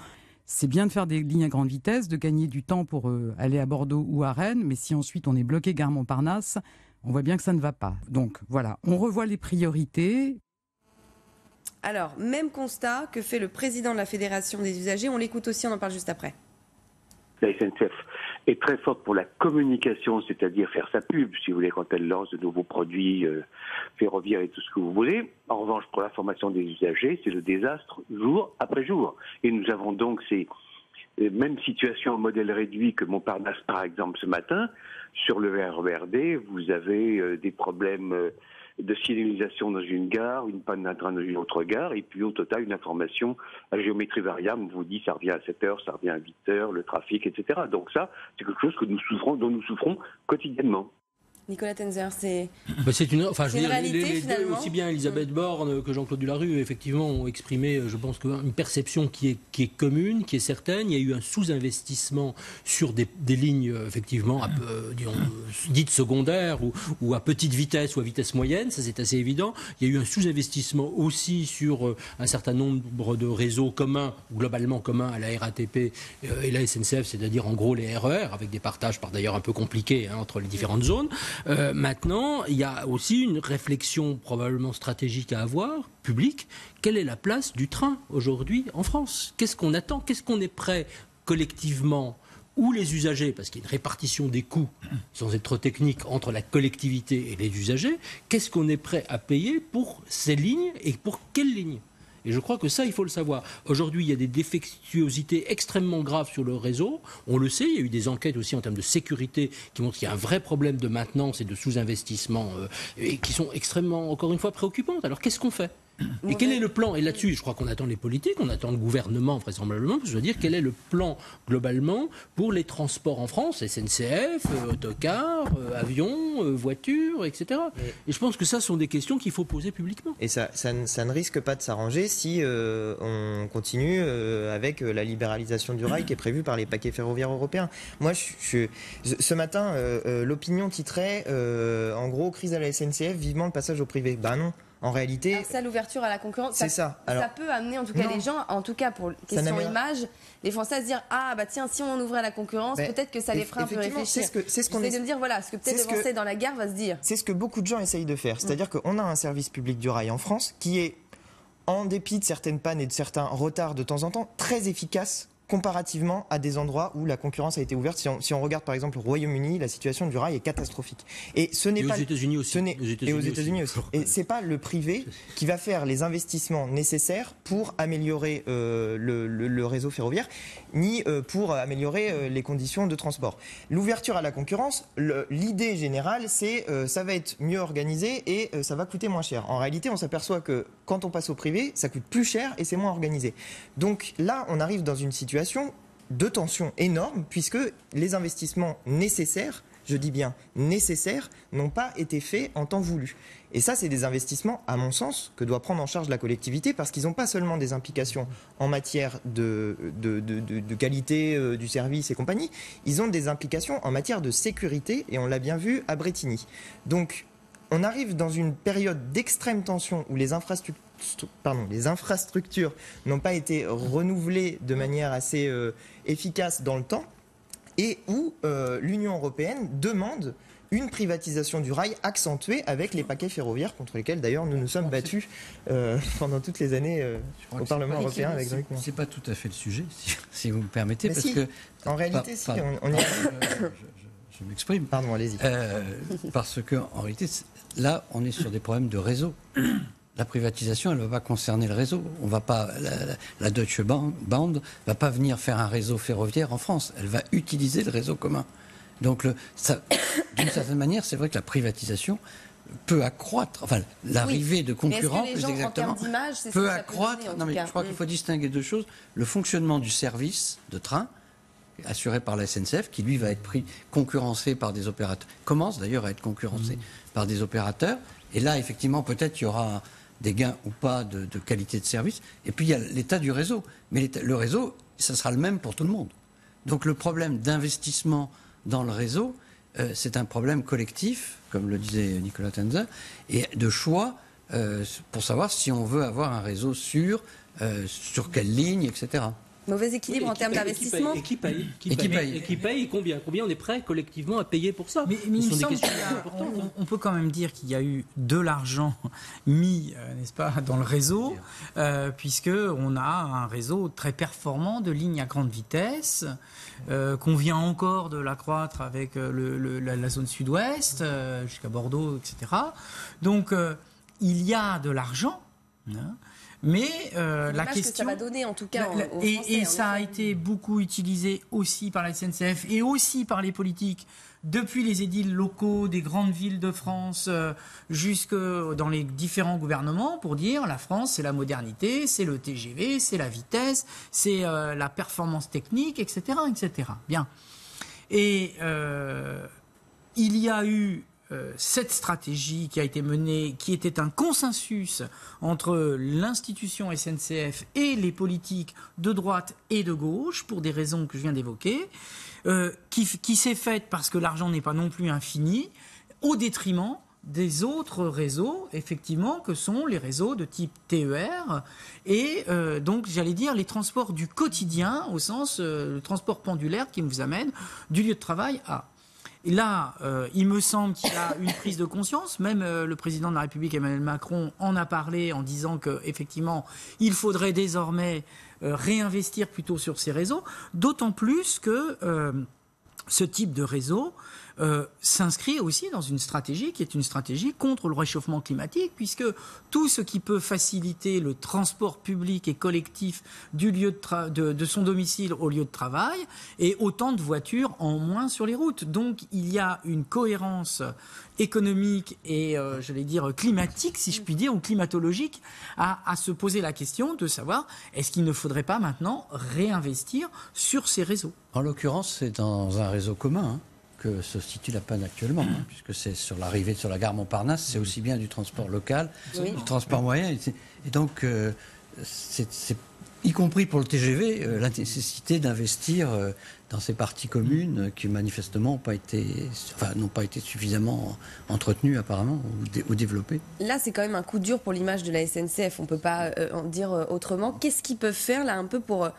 C'est bien de faire des lignes à grande vitesse, de gagner du temps pour aller à Bordeaux ou à Rennes, mais si ensuite on est bloqué gare Montparnasse, on voit bien que ça ne va pas. Donc voilà, on revoit les priorités. Alors, même constat que fait le président de la Fédération des usagers. On l'écoute aussi, on en parle juste après. La SNCF est très forte pour la communication, c'est-à-dire faire sa pub, si vous voulez, quand elle lance de nouveaux produits ferroviaires et tout ce que vous voulez. En revanche, pour la formation des usagers, c'est le désastre jour après jour. Et nous avons donc ces mêmes situations en modèle réduit que Montparnasse, par exemple, ce matin. Sur le RERD, vous avez des problèmes de signalisation dans une gare, une panne d'un train dans une autre gare, et puis au total, une information à géométrie variable, on vous dit ça revient à 7 heures, ça revient à 8 heures, le trafic, etc. Donc ça, c'est quelque chose dont nous souffrons quotidiennement. Nicolas Tenzer, c'est une réalité finalement. Aussi bien Elisabeth Borne que Jean-Claude Delarue, effectivement, ont exprimé, je pense, une perception qui est commune, qui est certaine. Il y a eu un sous-investissement sur des lignes, effectivement, dites secondaires ou à petite vitesse ou à vitesse moyenne, ça c'est assez évident. Il y a eu un sous-investissement aussi sur un certain nombre de réseaux communs, globalement communs à la RATP et la SNCF, c'est-à-dire en gros les RER, avec des partages par d'ailleurs un peu compliqués entre les différentes zones. Maintenant, il y a aussi une réflexion probablement stratégique à avoir, publique. Quelle est la place du train aujourd'hui en France? Qu'est-ce qu'on attend? Qu'est-ce qu'on est prêt collectivement, ou les usagers, parce qu'il y a une répartition des coûts, sans être trop technique, entre la collectivité et les usagers, qu'est-ce qu'on est prêt à payer pour ces lignes et pour quelles lignes? Et je crois que ça, il faut le savoir. Aujourd'hui, il y a des défectuosités extrêmement graves sur le réseau. On le sait, il y a eu des enquêtes aussi en termes de sécurité qui montrent qu'il y a un vrai problème de maintenance et de sous-investissement et qui sont extrêmement, encore une fois, préoccupantes. Alors, qu'est-ce qu'on fait ? Et quel est le plan? Et là-dessus, je crois qu'on attend les politiques, on attend le gouvernement vraisemblablement, pour se dire quel est le plan globalement pour les transports en France, SNCF, autocars, avions, voitures, etc. Et je pense que ça sont des questions qu'il faut poser publiquement. Et ça ne risque pas de s'arranger si on continue avec la libéralisation du rail qui est prévue par les paquets ferroviaires européens. Moi, ce matin, l'opinion titrait en gros, crise à la SNCF, vivement le passage au privé. Ben non. En réalité, alors ça, l'ouverture à la concurrence, ça peut amener en tout cas les gens, en tout cas pour question image, les Français à se dire ah bah tiens, si on ouvrait à la concurrence, peut-être que ça les ferait un peu réfléchir. C'est ce qu'on essaie de me dire, voilà, ce que peut-être le Français dans la gare va se dire. C'est ce que beaucoup de gens essayent de faire, c'est-à-dire qu'on a un service public du rail en France qui est, en dépit de certaines pannes et de certains retards de temps en temps, très efficace comparativement à des endroits où la concurrence a été ouverte. Si on regarde par exemple au Royaume-Uni, la situation du rail est catastrophique. Et ce n'est pas aux États-Unis aussi. Et aux États-Unis aussi. Et c'est pas le privé qui va faire les investissements nécessaires pour améliorer le réseau ferroviaire, ni pour améliorer les conditions de transport. L'ouverture à la concurrence, l'idée générale, c'est ça va être mieux organisé et ça va coûter moins cher. En réalité, on s'aperçoit que quand on passe au privé, ça coûte plus cher et c'est moins organisé. Donc là, on arrive dans une situation de tension énorme puisque les investissements nécessaires, je dis bien nécessaires, n'ont pas été faits en temps voulu. Et ça, c'est des investissements, à mon sens, que doit prendre en charge la collectivité parce qu'ils n'ont pas seulement des implications en matière de qualité du service et compagnie, ils ont des implications en matière de sécurité et on l'a bien vu à Brétigny. Donc, on arrive dans une période d'extrême tension où les infrastructures n'ont pas été renouvelées de manière assez efficace dans le temps et où l'Union européenne demande une privatisation du rail accentuée avec les paquets ferroviaires contre lesquels d'ailleurs nous nous sommes battus pendant toutes les années au Parlement européen avec Jean-Luc Mélenchon. C'est pas tout à fait le sujet, si vous me permettez, mais parce si, que en réalité, on y je m'exprime. Pardon, allez-y. Parce que en réalité, là, on est sur des problèmes de réseau. La privatisation, elle ne va pas concerner le réseau. On va pas, la Deutsche Bahn ne va pas venir faire un réseau ferroviaire en France. Elle va utiliser le réseau commun. Donc, d'une certaine manière, c'est vrai que la privatisation peut accroître, enfin, l'arrivée de concurrents, plus exactement, peut accroître. Non, mais je crois qu'il faut distinguer deux choses. Le fonctionnement du service de train, assuré par la SNCF, qui lui va être concurrencé par des opérateurs, commence d'ailleurs à être concurrencé par des opérateurs. Et là, effectivement, peut-être il y aura des gains ou pas de qualité de service. Et puis il y a l'état du réseau. Mais le réseau, ça sera le même pour tout le monde. Donc le problème d'investissement dans le réseau, c'est un problème collectif, comme le disait Nicolas Tenzer, et de choix pour savoir si on veut avoir un réseau sûr, sur quelle ligne, etc. Mauvais équilibre en termes d'investissement. Et qui paye et combien on est prêt collectivement à payer pour ça. Mais il me semble qu'on peut quand même dire qu'il y a eu de l'argent mis, n'est-ce pas, dans le réseau, puisque on a un réseau très performant de lignes à grande vitesse, qu'on vient encore de l'accroître avec la zone sud-ouest jusqu'à Bordeaux, etc. Donc il y a de l'argent. Hein, mais la question que ça va donner en tout cas et ça a été beaucoup utilisé aussi par la SNCF et aussi par les politiques depuis les édiles locaux des grandes villes de France jusque dans les différents gouvernements pour dire la France c'est la modernité, c'est le TGV, c'est la vitesse, c'est la performance technique, etc., etc. Bien. Et il y a eu cette stratégie qui a été menée, qui était un consensus entre l'institution SNCF et les politiques de droite et de gauche, pour des raisons que je viens d'évoquer, qui s'est faite parce que l'argent n'est pas non plus infini, au détriment des autres réseaux, effectivement, que sont les réseaux de type TER et donc, j'allais dire, les transports du quotidien, au sens le transport pendulaire qui vous amène du lieu de travail à... Et là, il me semble qu'il y a une prise de conscience. Même le président de la République, Emmanuel Macron, en a parlé en disant qu'effectivement, il faudrait désormais réinvestir plutôt sur ces réseaux, d'autant plus que ce type de réseau s'inscrit aussi dans une stratégie qui est une stratégie contre le réchauffement climatique, puisque tout ce qui peut faciliter le transport public et collectif du lieu de son domicile au lieu de travail, et autant de voitures en moins sur les routes. Donc il y a une cohérence économique et, j'allais dire, climatique, si je puis dire, ou climatologique, à se poser la question de savoir est-ce qu'il ne faudrait pas maintenant réinvestir sur ces réseaux. En l'occurrence, c'est dans un réseau commun que se situe la panne actuellement, puisque c'est sur l'arrivée sur la gare Montparnasse, c'est aussi bien du transport local, du transport moyen, et donc c'est y compris pour le TGV, la nécessité d'investir dans ces parties communes qui manifestement n'ont pas été suffisamment entretenues apparemment ou développées. Là, c'est quand même un coup dur pour l'image de la SNCF, on ne peut pas en dire autrement. Qu'est-ce qu'ils peuvent faire là un peu pour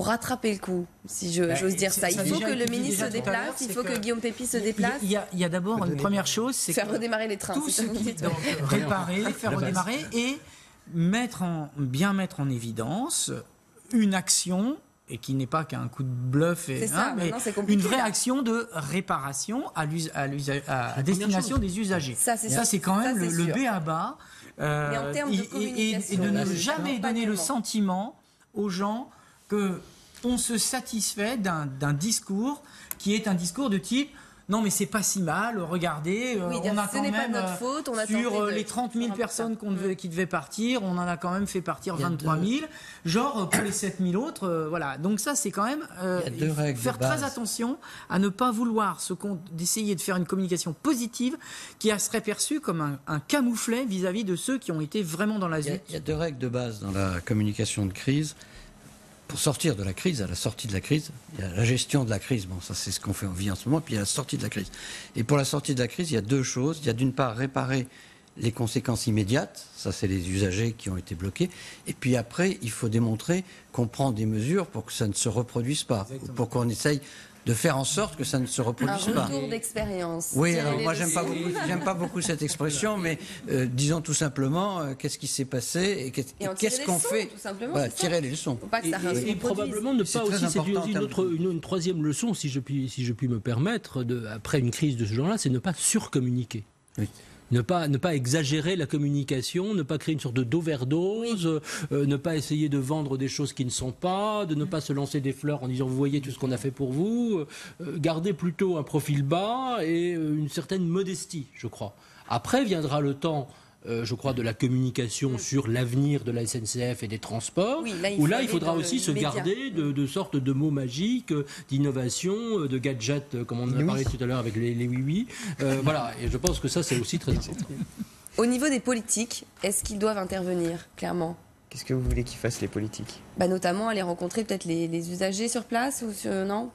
rattraper le coup, si j'ose dire ça? Il faut que le ministre se déplace, il faut que Guillaume Pépi se déplace. Il y a d'abord une première chose, c'est faire redémarrer les trains. Tout ce qui est réparer, faire redémarrer et bien mettre en évidence une action, et qui n'est pas qu'un coup de bluff, mais une vraie action de réparation à destination des usagers. Ça, c'est quand même le b.a.-ba. Mais en termes de communication, et de ne jamais donner le sentiment aux gens qu'on se satisfait d'un discours qui est un discours de type non mais c'est pas si mal, regardez, on a quand même faute, sur les 30 000 personnes qui devaient partir, on en a quand même fait partir 23 000, genre pour les 7 000 autres, voilà. Donc ça c'est quand même faire très attention à ne pas vouloir d'essayer de faire une communication positive qui serait perçue comme un camouflet vis-à-vis de ceux qui ont été vraiment dans la zone. Il y a deux règles de base dans la communication de crise. Pour sortir de la crise, à la sortie de la crise, il y a la gestion de la crise, bon ça c'est ce qu'on vit en ce moment, puis il y a la sortie de la crise. Et pour la sortie de la crise, il y a deux choses. Il y a d'une part réparer les conséquences immédiates, ça c'est les usagers qui ont été bloqués, et puis après il faut démontrer qu'on prend des mesures pour que ça ne se reproduise pas, pour qu'on essaye de faire en sorte que ça ne se reproduise pas. Un retour d'expérience. Oui, alors moi j'aime pas beaucoup cette expression, mais disons tout simplement qu'est-ce qui s'est passé et qu'est-ce qu'on fait. Tirer les leçons. Et probablement ne pas aussi, c'est une troisième leçon, si je puis me permettre, après une crise de ce genre-là, c'est ne pas surcommuniquer. Oui. Ne pas exagérer la communication, ne pas créer une sorte d'overdose, ne pas essayer de vendre des choses qui ne sont pas, de ne pas se lancer des fleurs en disant vous voyez tout ce qu'on a fait pour vous, garder plutôt un profil bas et une certaine modestie, je crois. Après viendra le temps, je crois, de la communication sur l'avenir de la SNCF et des transports, où là il faudra aussi se garder de sortes de mots magiques, d'innovation, de gadgets, comme on en a parlé tout à l'heure avec les oui-oui. Voilà, et je pense que ça c'est aussi très important. Au niveau des politiques, est-ce qu'ils doivent intervenir, clairement ? Qu'est-ce que vous voulez qu'ils fassent, les politiques ? Notamment aller rencontrer peut-être les usagers sur place ou non ?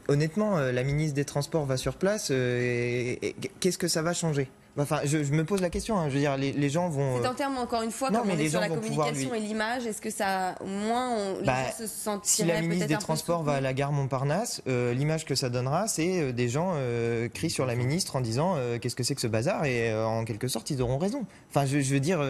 Honnêtement, la ministre des Transports va sur place. Qu'est-ce que ça va changer ? Enfin, je me pose la question. Je veux dire, les gens vont. C'est en termes, encore une fois, comme on est sur la communication et l'image, est-ce que ça, au moins, les gens se sentiraient si la ministre des Transports va à la gare Montparnasse, l'image que ça donnera, c'est des gens crient sur la ministre en disant qu'est-ce que c'est que ce bazar, et en quelque sorte, ils auront raison. Enfin, je veux dire,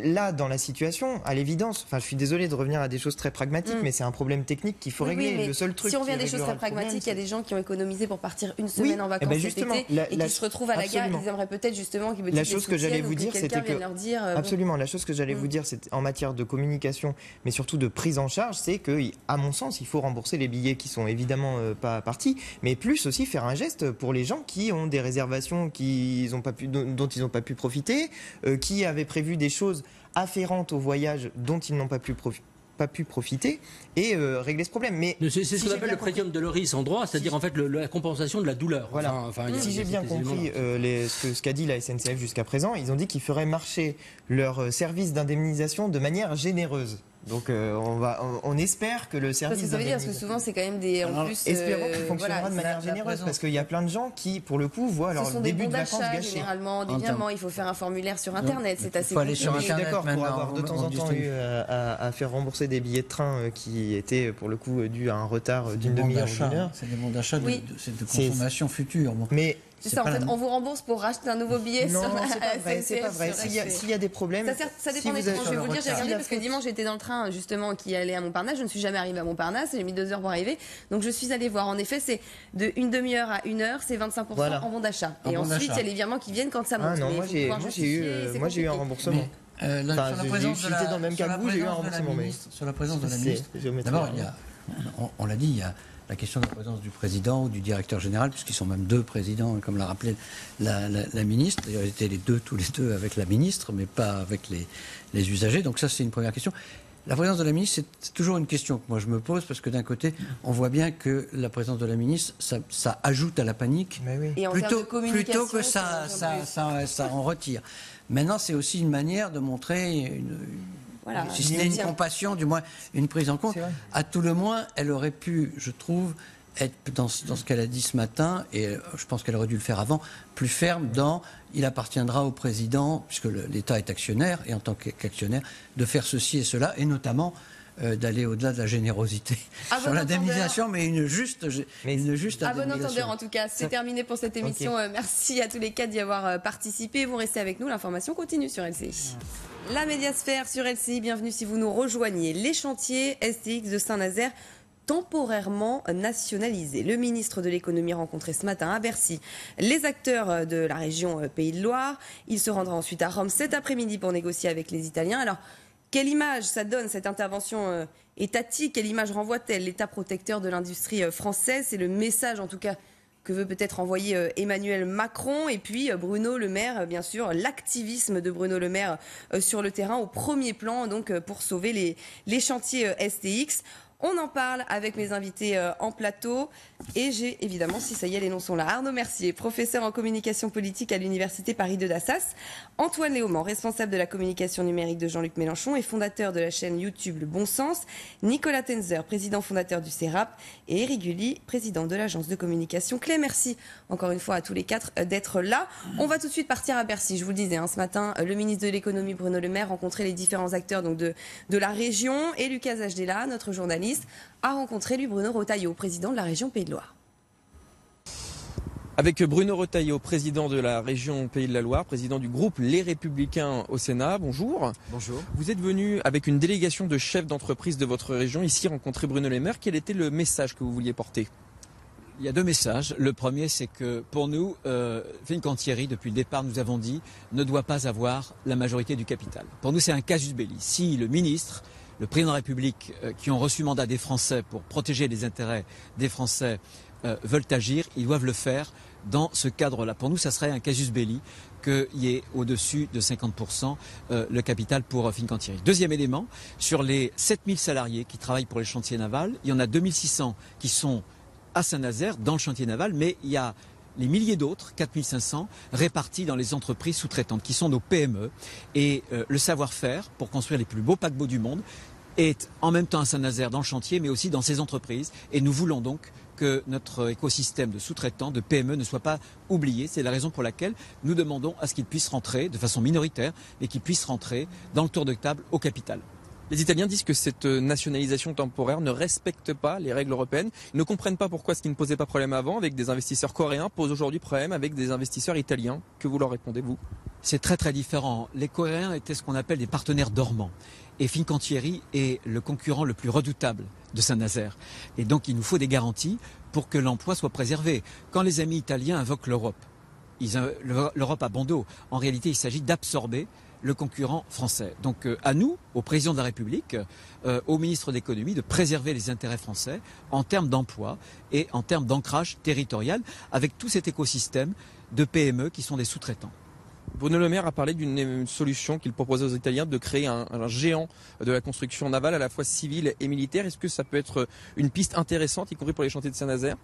là, dans la situation, à l'évidence, enfin, je suis désolé de revenir à des choses très pragmatiques, mais c'est un problème technique qu'il faut régler. Mais le seul truc si on revient à des choses très pragmatiques, il y a des gens qui ont économisé pour partir une semaine en vacances cet été et qui se retrouvent à la gare, ils aimeraient peut-être justement qu'ils la chose que j'allais vous dire, c'était que leur dire, absolument, la chose que j'allais vous dire, c'est en matière de communication, mais surtout de prise en charge, c'est que, à mon sens, il faut rembourser les billets qui sont évidemment pas partis, mais plus aussi faire un geste pour les gens qui ont des réservations dont ils n'ont pas pu profiter, qui avaient prévu des choses afférentes au voyage dont ils n'ont pas pu pas pu profiter et régler ce problème. Mais c'est ce qu'on appelle le premium de Loris en droit, c'est-à-dire en fait la compensation de la douleur. Voilà. Si j'ai bien compris ce qu'a dit la SNCF jusqu'à présent, ils ont dit qu'ils feraient marcher leur service d'indemnisation de manière généreuse. Donc on espère que le service. Parce que ça veut dire parce que souvent c'est quand même des. En plus, espérons qu'il fonctionnera de manière généreuse parce qu'il y a plein de gens qui, pour le coup, voient leur début de vacances gâché. Généralement, des virements, il faut faire un formulaire sur Internet, c'est assez compliqué. Je suis d'accord pour avoir de temps en temps eu à faire rembourser des billets de train qui étaient pour le coup dus à un retard d'une demi-heure ou d'une heure. C'est des bons d'achat de consommation future. Mais c'est ça, en fait, on vous rembourse pour racheter un nouveau billet. Non, c'est pas vrai. S'il y a des problèmes. Ça dépend des tranches. Je vais vous le dire, j'ai regardé parce que dimanche j'étais dans le train justement qui allait à Montparnasse. Je ne suis jamais arrivée à Montparnasse, j'ai mis 2 heures pour arriver. Donc je suis allée voir. En effet, c'est de une demi-heure à 1 heure, c'est 25% en bon d'achat. Et ensuite, il y a les virements qui viennent quand ça monte. Ah non, moi j'ai eu un remboursement. J'étais dans le même cas que vous, j'ai eu un remboursement. Sur la présence de la ministre, d'abord, on l'a dit, il y a la question de la présence du président ou du directeur général, puisqu'ils sont même 2 présidents, comme l'a rappelé la ministre. D'ailleurs, ils étaient tous les deux avec la ministre, mais pas avec les usagers. Donc ça, c'est une première question. La présence de la ministre, c'est toujours une question que moi je me pose, parce que d'un côté, on voit bien que la présence de la ministre, ça ajoute à la panique, plutôt que ça en retire. Maintenant, c'est aussi une manière de montrer si ce n'est une compassion, du moins une prise en compte. À tout le moins, elle aurait pu, je trouve, être dans ce qu'elle a dit ce matin, et je pense qu'elle aurait dû le faire avant, plus ferme dans « il appartiendra au président, puisque l'État est actionnaire, et en tant qu'actionnaire, de faire ceci et cela, et notamment d'aller au-delà de la générosité sur l'indemnisation, mais une juste indemnisation. À bon entendeur, en tout cas. C'est terminé pour cette émission. Merci à tous les 4 d'y avoir participé. Vous restez avec nous, l'information continue sur LCI. La médiasphère sur LCI, bienvenue si vous nous rejoignez. Les chantiers STX de Saint-Nazaire temporairement nationalisés. Le ministre de l'économie rencontré ce matin à Bercy les acteurs de la région Pays de Loire. Il se rendra ensuite à Rome cet après-midi pour négocier avec les Italiens. Alors, quelle image ça donne, cette intervention étatique? Quelle image renvoie-t-elle? L'État protecteur de l'industrie française, c'est le message en tout cas que veut peut-être envoyer Emmanuel Macron. Et puis Bruno Le Maire, bien sûr, l'activisme de Bruno Le Maire sur le terrain au premier plan, donc pour sauver les chantiers STX. On en parle avec mes invités en plateau. Et j'ai évidemment, si ça y est, les noms sont là. Arnaud Mercier, professeur en communication politique à l'Université Paris 2 d'Assas. Antoine Léaumont, responsable de la communication numérique de Jean-Luc Mélenchon et fondateur de la chaîne YouTube Le Bon Sens. Nicolas Tenzer, président fondateur du CERAP. Et Éric Gully, président de l'agence de communication Clé. Merci encore une fois à tous les 4 d'être là. On va tout de suite partir à Bercy. Je vous le disais, ce matin, le ministre de l'économie Bruno Le Maire rencontrait les différents acteurs donc de la région. Et Lucas Ajdela, notre journaliste, a rencontré Bruno Retailleau, président de la région Pays de Loire. Avec Bruno Retailleau, président de la région Pays de la Loire, président du groupe Les Républicains au Sénat. Bonjour. Bonjour. Vous êtes venu avec une délégation de chefs d'entreprise de votre région ici rencontrer Bruno Le Maire. Quel était le message que vous vouliez porter ? Il y a 2 messages. Le premier, c'est que pour nous, Fincantieri, depuis le départ, nous avons dit, ne doit pas avoir la majorité du capital. Pour nous, c'est un casus belli. Si le ministre, le président de la République, qui ont reçu mandat des Français pour protéger les intérêts des Français, veulent agir, ils doivent le faire dans ce cadre-là. Pour nous, ça serait un casus belli qu'il y ait au-dessus de 50% le capital pour Fincantieri. Deuxième élément, sur les 7000 salariés qui travaillent pour les chantiers navals, il y en a 2600 qui sont à Saint-Nazaire, dans le chantier naval, mais il y a les milliers d'autres, 4500, répartis dans les entreprises sous-traitantes, qui sont nos PME. Et le savoir-faire, pour construire les plus beaux paquebots du monde, est en même temps à Saint-Nazaire, dans le chantier, mais aussi dans ces entreprises. Et nous voulons donc que notre écosystème de sous-traitants, de PME, ne soit pas oublié. C'est la raison pour laquelle nous demandons à ce qu'ils puissent rentrer, de façon minoritaire, mais qu'ils puissent rentrer dans le tour de table au capital. Les Italiens disent que cette nationalisation temporaire ne respecte pas les règles européennes. Ils ne comprennent pas pourquoi ce qui ne posait pas problème avant avec des investisseurs coréens pose aujourd'hui problème avec des investisseurs italiens. Que vous leur répondez, vous ? C'est très très différent. Les Coréens étaient ce qu'on appelle des partenaires dormants. Et Fincantieri est le concurrent le plus redoutable de Saint-Nazaire. Et donc il nous faut des garanties pour que l'emploi soit préservé. Quand les amis italiens invoquent l'Europe, l'Europe a bon dos. En réalité, il s'agit d'absorber le concurrent français. Donc à nous, au président de la République, au ministre de l'économie, de préserver les intérêts français en termes d'emploi et en termes d'ancrage territorial avec tout cet écosystème de PME qui sont des sous-traitants. Bruno Le Maire a parlé d'une solution qu'il proposait aux Italiens de créer un géant de la construction navale à la fois civile et militaire. Est-ce que ça peut être une piste intéressante, y compris pour les chantiers de Saint-Nazaire ?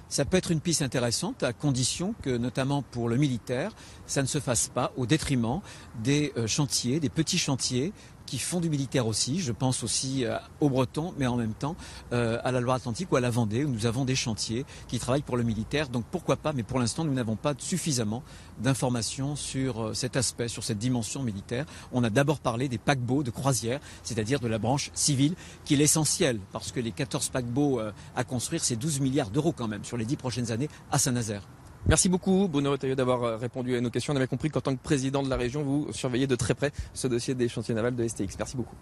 Ça peut être une piste intéressante à condition que, notamment pour le militaire, ça ne se fasse pas au détriment des chantiers, des petits chantiers qui font du militaire aussi. Je pense aussi aux Bretons, mais en même temps à la Loire-Atlantique ou à la Vendée, où nous avons des chantiers qui travaillent pour le militaire. Donc pourquoi pas, mais pour l'instant, nous n'avons pas suffisamment d'informations sur cet aspect, sur cette dimension militaire. On a d'abord parlé des paquebots de croisière, c'est-à-dire de la branche civile, qui est l'essentiel, parce que les 14 paquebots à construire, c'est 12 milliards d'euros quand même sur les 10 prochaines années à Saint-Nazaire. Merci beaucoup Bruno Retailleau d'avoir répondu à nos questions. On avait compris qu'en tant que président de la région, vous surveillez de très près ce dossier des chantiers navals de STX. Merci beaucoup.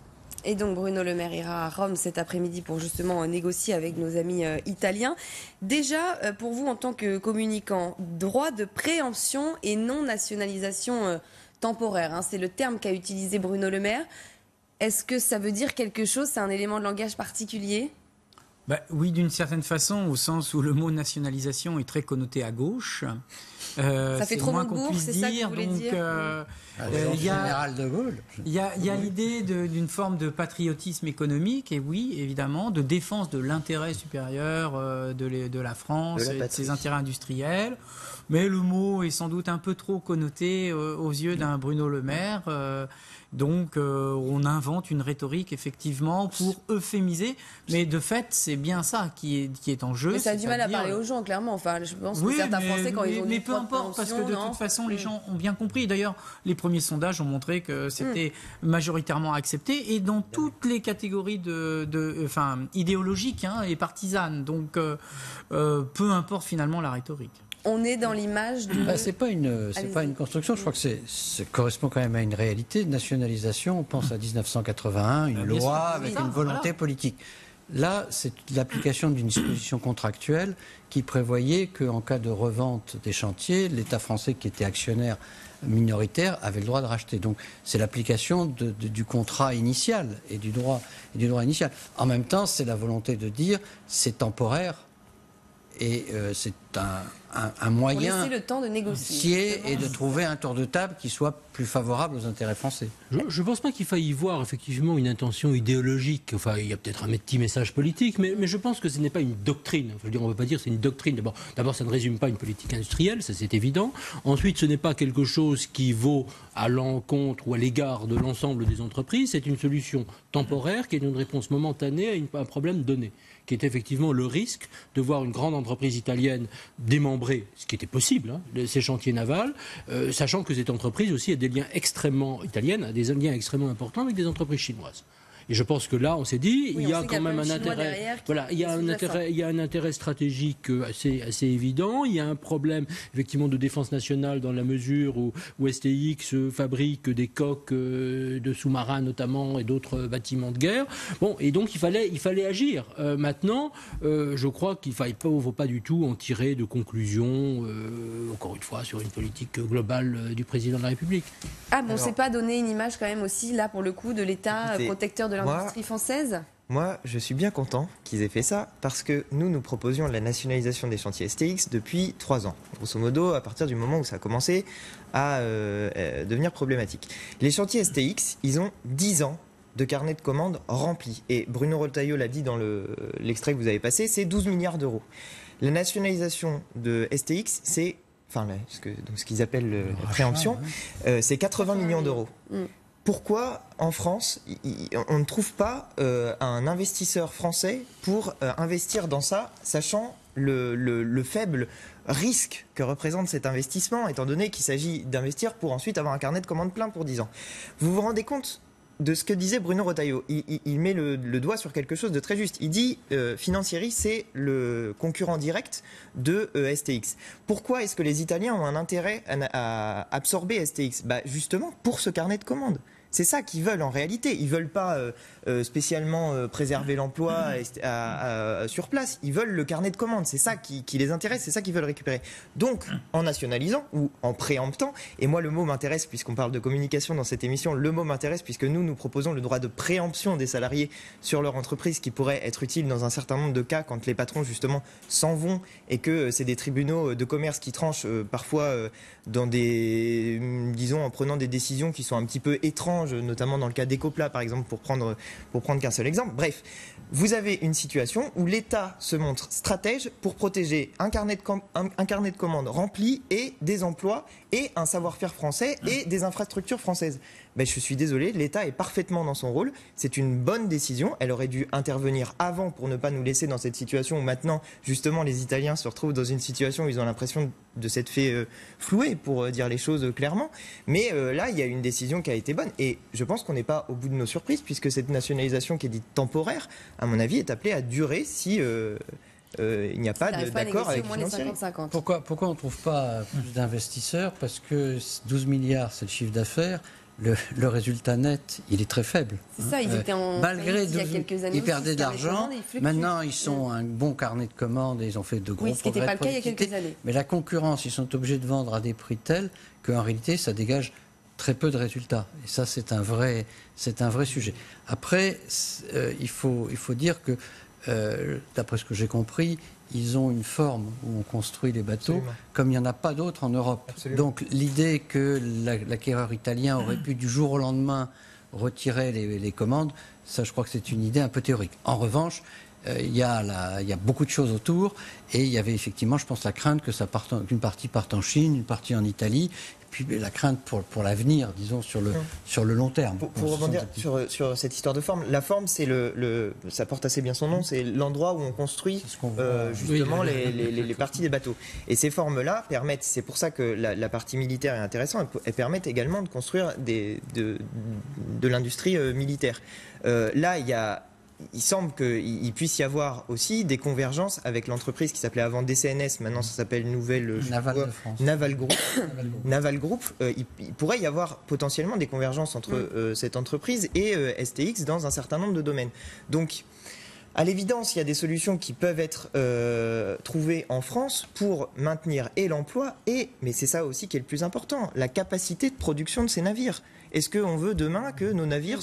Et donc Bruno Le Maire ira à Rome cet après-midi pour justement négocier avec nos amis italiens. Déjà, pour vous en tant que communicant, droit de préemption et non nationalisation temporaire, hein, c'est le terme qu'a utilisé Bruno Le Maire. Est-ce que ça veut dire quelque chose? C'est un élément de langage particulier? Oui, d'une certaine façon, au sens où le mot nationalisation est très connoté à gauche. Ça fait trop Montebourg, c'est ça que vous voulez dire il y a l'idée d'une forme de patriotisme économique, et oui, évidemment, de défense de l'intérêt supérieur de la France et de ses intérêts industriels. Mais le mot est sans doute un peu trop connoté aux yeux d'un Bruno Le Maire. Donc on invente une rhétorique effectivement pour euphémiser, mais de fait c'est bien ça qui est en jeu. Mais ça a du mal à parler aux gens, clairement. Enfin, je pense que certains Français, quand ils ont mais peu importe, parce que de toute façon les gens ont bien compris. D'ailleurs, les premiers sondages ont montré que c'était majoritairement accepté, et dans toutes les catégories idéologiques et partisanes. Donc peu importe finalement la rhétorique. On est dans l'image de... c'est pas une construction, je crois que ça correspond quand même à une réalité. Nationalisation, on pense à 1981, une loi avec une volonté politique. Là, c'est l'application d'une disposition contractuelle qui prévoyait qu'en cas de revente des chantiers, l'État français, qui était actionnaire minoritaire, avait le droit de racheter. Donc c'est l'application du contrat initial et du droit initial. En même temps, c'est la volonté de dire c'est temporaire. Et c'est un moyen pour laisser le temps de négocier et de trouver un tour de table qui soit plus favorable aux intérêts français. Je ne pense pas qu'il faille y voir effectivement une intention idéologique. Enfin, il y a peut-être un petit message politique, mais je pense que ce n'est pas une doctrine. Je veux dire, on ne peut pas dire que c'est une doctrine. D'abord, ça ne résume pas une politique industrielle, ça c'est évident. Ensuite, ce n'est pas quelque chose qui vaut à l'encontre ou à l'égard de l'ensemble des entreprises. C'est une solution temporaire qui est une réponse momentanée à un problème donné, qui est effectivement le risque de voir une grande entreprise italienne démembrer, ce qui était possible, ces chantiers navals, sachant que cette entreprise aussi a des liens extrêmement importants avec des entreprises chinoises. Et je pense que là, on s'est dit, il y a quand même un intérêt. Voilà, il y a un intérêt stratégique assez évident. Il y a un problème effectivement de défense nationale dans la mesure où STX fabrique des coques de sous-marins notamment et d'autres bâtiments de guerre. Bon, et donc il fallait agir. Maintenant, je crois qu'il ne faut pas du tout en tirer de conclusions, encore une fois, sur une politique globale du président de la République. Ah bon, c'est pas donner une image quand même aussi là pour le coup de l'État protecteur de l'industrie française? Moi, je suis bien content qu'ils aient fait ça parce que nous proposions la nationalisation des chantiers STX depuis 3 ans. Grosso modo, à partir du moment où ça a commencé à devenir problématique. Les chantiers STX, ils ont 10 ans de carnet de commandes rempli. Et Bruno Retailleau l'a dit dans l'extrait que vous avez passé, c'est 12 milliards d'euros. La nationalisation de STX, c'est... Enfin, ce qu'ils appellent la préemption, c'est 80 millions d'euros. Pourquoi, en France, on ne trouve pas un investisseur français pour investir dans ça, sachant le faible risque que représente cet investissement, étant donné qu'il s'agit d'investir pour ensuite avoir un carnet de commandes plein pour 10 ans. Vous vous rendez compte de ce que disait Bruno Retailleau? Il met le doigt sur quelque chose de très juste. Il dit Financieri, c'est le concurrent direct de STX. Pourquoi est-ce que les Italiens ont un intérêt à absorber STX? Justement pour ce carnet de commandes. C'est ça qu'ils veulent en réalité. Ils veulent pas spécialement préserver l'emploi sur place. Ils veulent le carnet de commandes. C'est ça qui les intéresse, c'est ça qu'ils veulent récupérer. Donc, en nationalisant ou en préemptant, et moi le mot m'intéresse puisqu'on parle de communication dans cette émission, le mot m'intéresse puisque nous proposons le droit de préemption des salariés sur leur entreprise qui pourrait être utile dans un certain nombre de cas quand les patrons justement s'en vont et que c'est des tribunaux de commerce qui tranchent parfois dans disons en prenant des décisions qui sont un petit peu étranges, notamment dans le cas d'Ecopla par exemple, pour prendre qu'un seul exemple. Bref, vous avez une situation où l'État se montre stratège pour protéger un carnet de commandes rempli et des emplois et un savoir-faire français et des infrastructures françaises. Ben, je suis désolé, l'État est parfaitement dans son rôle. C'est une bonne décision. Elle aurait dû intervenir avant pour ne pas nous laisser dans cette situation où maintenant, justement, les Italiens se retrouvent dans une situation où ils ont l'impression de s'être fait flouer, pour dire les choses clairement. Mais là, il y a une décision qui a été bonne. Et je pense qu'on n'est pas au bout de nos surprises, puisque cette nationalisation qui est dite temporaire, à mon avis, est appelée à durer si... il n'y a pas d'accord avec financier. Pourquoi on ne trouve pas plus d'investisseurs? Parce que 12 milliards, c'est le chiffre d'affaires. Le résultat net, il est très faible. C'est ça, ils étaient en malgré faillite il y a quelques années. Ils perdaient de l'argent. Maintenant, ils sont un bon carnet de commandes et ils ont fait de gros progrès. Ce qui n'était pas le cas il y a quelques années. Mais la concurrence, ils sont obligés de vendre à des prix tels qu'en réalité, ça dégage très peu de résultats. Et ça, c'est un vrai sujet. Après, il faut dire que, d'après ce que j'ai compris, ils ont une forme où on construit les bateaux. Absolument. Comme il n'y en a pas d'autres en Europe. Absolument. Donc l'idée que l'acquéreur italien aurait pu du jour au lendemain retirer les commandes, ça je crois que c'est une idée un peu théorique. En revanche, il y a beaucoup de choses autour et il y avait effectivement, je pense, la crainte qu'une partie parte en Chine, une partie en Italie, et puis la crainte pour l'avenir, disons, sur le long terme. Pour rebondir sur cette histoire de forme, la forme, c'est ça porte assez bien son nom, c'est l'endroit où on construit justement les parties des bateaux. Et ces formes-là permettent, c'est pour ça que la partie militaire est intéressante, elles permettent également de construire de l'industrie militaire. Là, il semble qu'il puisse y avoir aussi des convergences avec l'entreprise qui s'appelait avant DCNS, maintenant ça s'appelle Naval Group. Naval Group, il pourrait y avoir potentiellement des convergences entre cette entreprise et STX dans un certain nombre de domaines. Donc, à l'évidence, il y a des solutions qui peuvent être trouvées en France pour maintenir et l'emploi mais c'est ça aussi qui est le plus important, la capacité de production de ces navires. Est-ce qu'on veut demain que nos navires,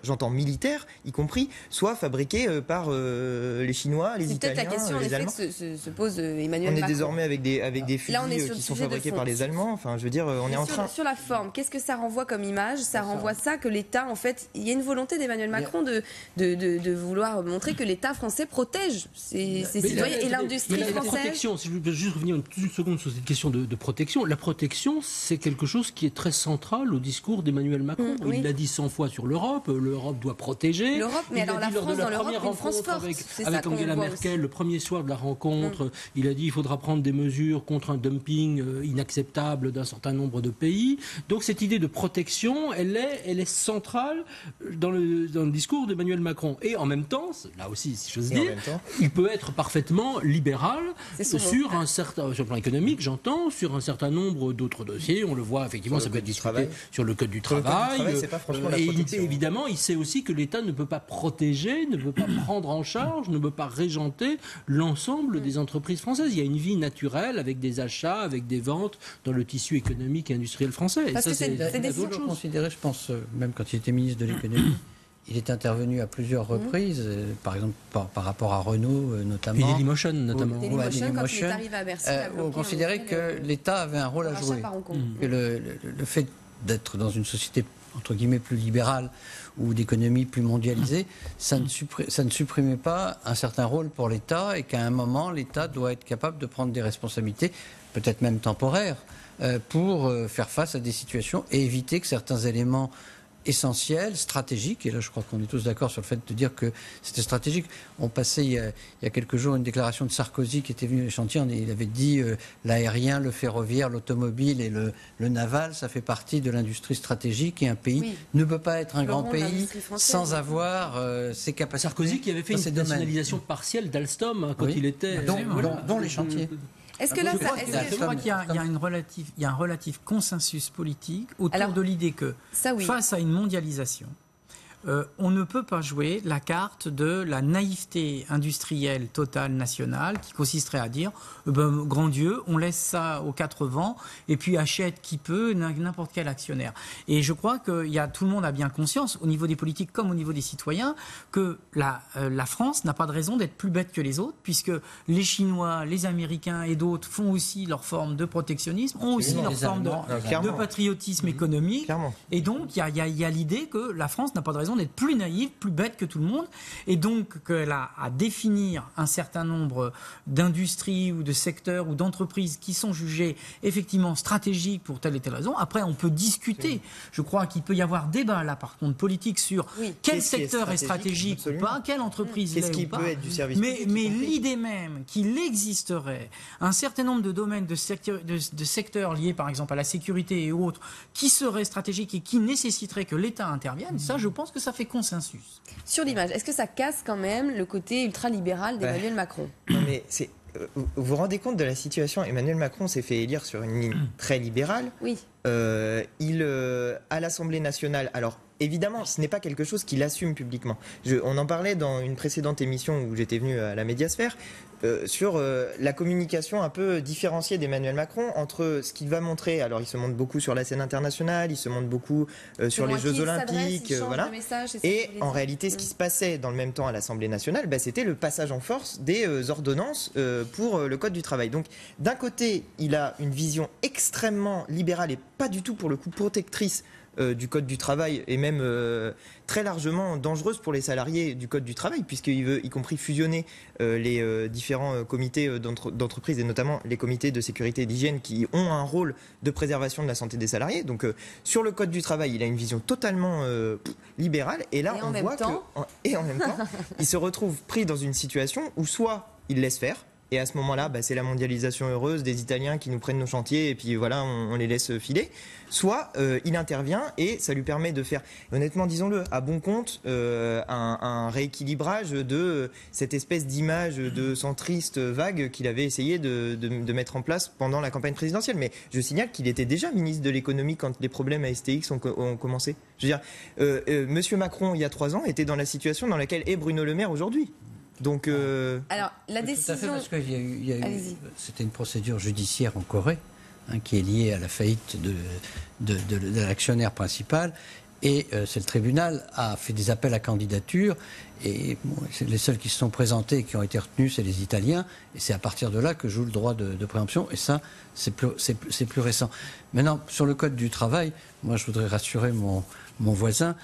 j'entends militaires, y compris, soient fabriqués par les Chinois, les Italiens, les Allemands? C'est peut-être la question en effet que se pose Emmanuel Macron. On est désormais avec des fusils qui sont fabriqués par les Allemands. Enfin, je veux dire, on est en train... Sur la forme, qu'est-ce que ça renvoie comme image? Ça renvoie ça que l'État, en fait, il y a une volonté d'Emmanuel Macron de vouloir montrer que l'État français protège ses citoyens et l'industrie française. La protection, si je peux juste revenir une seconde sur cette question de protection. La protection, c'est quelque chose qui est très central au discours d'Emmanuel Macron. Il l'a dit 100 fois sur l'Europe. L'Europe doit protéger. L'Europe, mais alors la France dans l'Europe, une France forte. Avec Angela Merkel, le premier soir de la rencontre, il a dit qu'il faudra prendre des mesures contre un dumping inacceptable d'un certain nombre de pays. Donc cette idée de protection, elle est centrale dans le discours d'Emmanuel Macron. Et en même temps, là aussi, si j'ose dire, il peut être parfaitement libéral sur le plan économique, j'entends, sur un certain nombre d'autres dossiers. On le voit, effectivement, ça peut être discuté sur le code du travail. Et évidemment, il sait aussi que l'État ne peut pas protéger, ne peut pas prendre en charge, ne peut pas régenter l'ensemble des entreprises françaises. Il y a une vie naturelle avec des achats, avec des ventes dans le tissu économique et industriel français. Parce que c'est des choses considérées, je pense, même quand il était ministre de l'économie. Il est intervenu à plusieurs reprises, par exemple par rapport à Renault notamment. Et Dailymotion notamment. Dailymotion, quand il est arrivé à Bercy, on considérait que l'État avait un rôle à jouer. Que le fait d'être dans une société entre guillemets plus libérale ou d'économie plus mondialisée, ça ne supprimait pas un certain rôle pour l'État et qu'à un moment, l'État doit être capable de prendre des responsabilités, peut-être même temporaires, pour faire face à des situations et éviter que certains éléments essentiel, stratégique, et là je crois qu'on est tous d'accord sur le fait de dire que c'était stratégique. On passait il y a quelques jours une déclaration de Sarkozy qui était venu au chantier, il avait dit l'aérien, le ferroviaire, l'automobile et le naval, ça fait partie de l'industrie stratégique et un pays ne peut pas être un grand pays sans avoir ses capacités. Sarkozy qui avait fait une nationalisation partielle d'Alstom quand il était... Dont les chantiers. Est-ce que là, je crois qu'il y a un relatif consensus politique autour de l'idée que face à une mondialisation, on ne peut pas jouer la carte de la naïveté industrielle totale nationale qui consisterait à dire grand Dieu, on laisse ça aux quatre vents et puis achète qui peut n'importe quel actionnaire. Et je crois que tout le monde a bien conscience, au niveau des politiques comme au niveau des citoyens, que la France n'a pas de raison d'être plus bête que les autres, puisque les Chinois, les Américains et d'autres font aussi leur forme de protectionnisme, ont aussi leur forme de patriotisme économique. Et donc, il y a l'idée que la France n'a pas de raison d'être plus naïve, plus bête que tout le monde, et donc qu'elle a à définir un certain nombre d'industries ou de secteurs ou d'entreprises qui sont jugées effectivement stratégiques pour telle et telle raison. Après, on peut discuter. Je crois qu'il peut y avoir débat là, par contre, politique sur quel secteur est stratégique ou pas, quelle entreprise l'est ou pas. Mais l'idée même qu'il existerait un certain nombre de domaines de secteurs liés par exemple à la sécurité et autres qui seraient stratégiques et qui nécessiteraient que l'État intervienne, ça je pense que ça fait consensus. Sur l'image, est-ce que ça casse quand même le côté ultralibéral d'Emmanuel Macron ? Non mais vous vous rendez compte de la situation ? Emmanuel Macron s'est fait élire sur une ligne très libérale. Oui. À l'Assemblée nationale, alors évidemment, ce n'est pas quelque chose qu'il assume publiquement. On en parlait dans une précédente émission où j'étais venu à la Médiasphère, sur la communication un peu différenciée d'Emmanuel Macron entre ce qu'il va montrer. Alors, il se montre beaucoup sur la scène internationale, il se montre beaucoup sur les Jeux Olympiques, voilà. Et en réalité, ce qui se passait dans le même temps à l'Assemblée nationale, c'était le passage en force des ordonnances pour le Code du travail. Donc, d'un côté, il a une vision extrêmement libérale et pas du tout pour le coup protectrice du Code du travail et même très largement dangereuse pour les salariés du Code du travail, puisqu'il veut y compris fusionner les différents comités d'entreprise et notamment les comités de sécurité et d'hygiène qui ont un rôle de préservation de la santé des salariés. Donc sur le Code du travail, il a une vision totalement libérale et là on voit et en même temps il se retrouve pris dans une situation où soit il laisse faire. Et à ce moment-là, c'est la mondialisation heureuse des Italiens qui nous prennent nos chantiers et puis voilà, on les laisse filer. Soit il intervient et ça lui permet de faire, honnêtement, disons-le, à bon compte, un rééquilibrage de cette espèce d'image de centriste vague qu'il avait essayé de mettre en place pendant la campagne présidentielle. Mais je signale qu'il était déjà ministre de l'économie quand les problèmes à STX ont commencé. Je veux dire, Monsieur Macron, il y a 3 ans, était dans la situation dans laquelle est Bruno Le Maire aujourd'hui. Donc, alors la décision. Tout à fait, parce qu'il y a eu, c'était une procédure judiciaire en Corée qui est liée à la faillite de l'actionnaire principal, et c'est le tribunal a fait des appels à candidature, et les seuls qui se sont présentés et qui ont été retenus, c'est les Italiens, et c'est à partir de là que joue le droit de préemption, et ça c'est plus récent. Maintenant, sur le Code du travail, moi je voudrais rassurer mon voisin.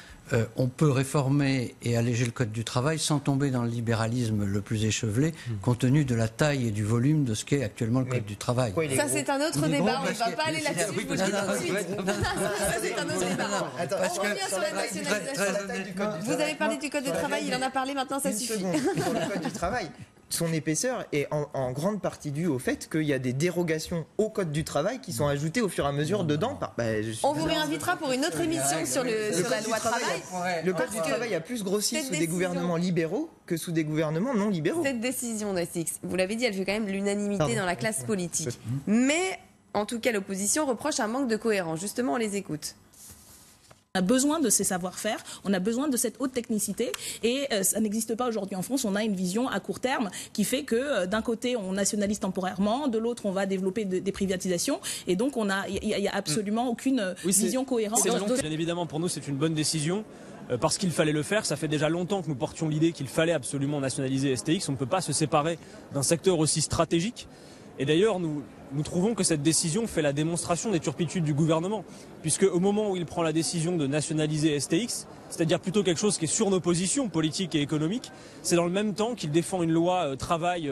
On peut réformer et alléger le Code du travail sans tomber dans le libéralisme le plus échevelé, compte tenu de la taille et du volume de ce qu'est actuellement le Code du travail. Ça, c'est un autre débat, on ne va pas aller là-dessus, je vous le dis tout de suite. Ça, c'est un autre débat. On revient sur la nationalisation. Vous avez parlé du Code du travail, il en a parlé, maintenant ça suffit. Sur le Code du travail, son épaisseur est en grande partie due au fait qu'il y a des dérogations au Code du travail qui sont ajoutées au fur et à mesure dedans. On vous réinvitera pour une autre émission sur la loi travail. Le Code du travail a plus grossi sous des gouvernements libéraux que sous des gouvernements non libéraux. Cette décision d'Astix, vous l'avez dit, elle fait quand même l'unanimité dans la classe politique. Mais, en tout cas, l'opposition reproche un manque de cohérence. Justement, on les écoute. On a besoin de ces savoir-faire, on a besoin de cette haute technicité, et ça n'existe pas aujourd'hui en France. On a une vision à court terme qui fait que d'un côté on nationalise temporairement, de l'autre on va développer des privatisations, et donc il y a absolument aucune vision cohérente. Bien évidemment, pour nous c'est une bonne décision. Parce qu'il fallait le faire, ça fait déjà longtemps que nous portions l'idée qu'il fallait absolument nationaliser STX. On ne peut pas se séparer d'un secteur aussi stratégique. Et d'ailleurs, nous trouvons que cette décision fait la démonstration des turpitudes du gouvernement. Puisque au moment où il prend la décision de nationaliser STX, c'est-à-dire plutôt quelque chose qui est sur nos positions politiques et économiques, c'est dans le même temps qu'il défend une loi travail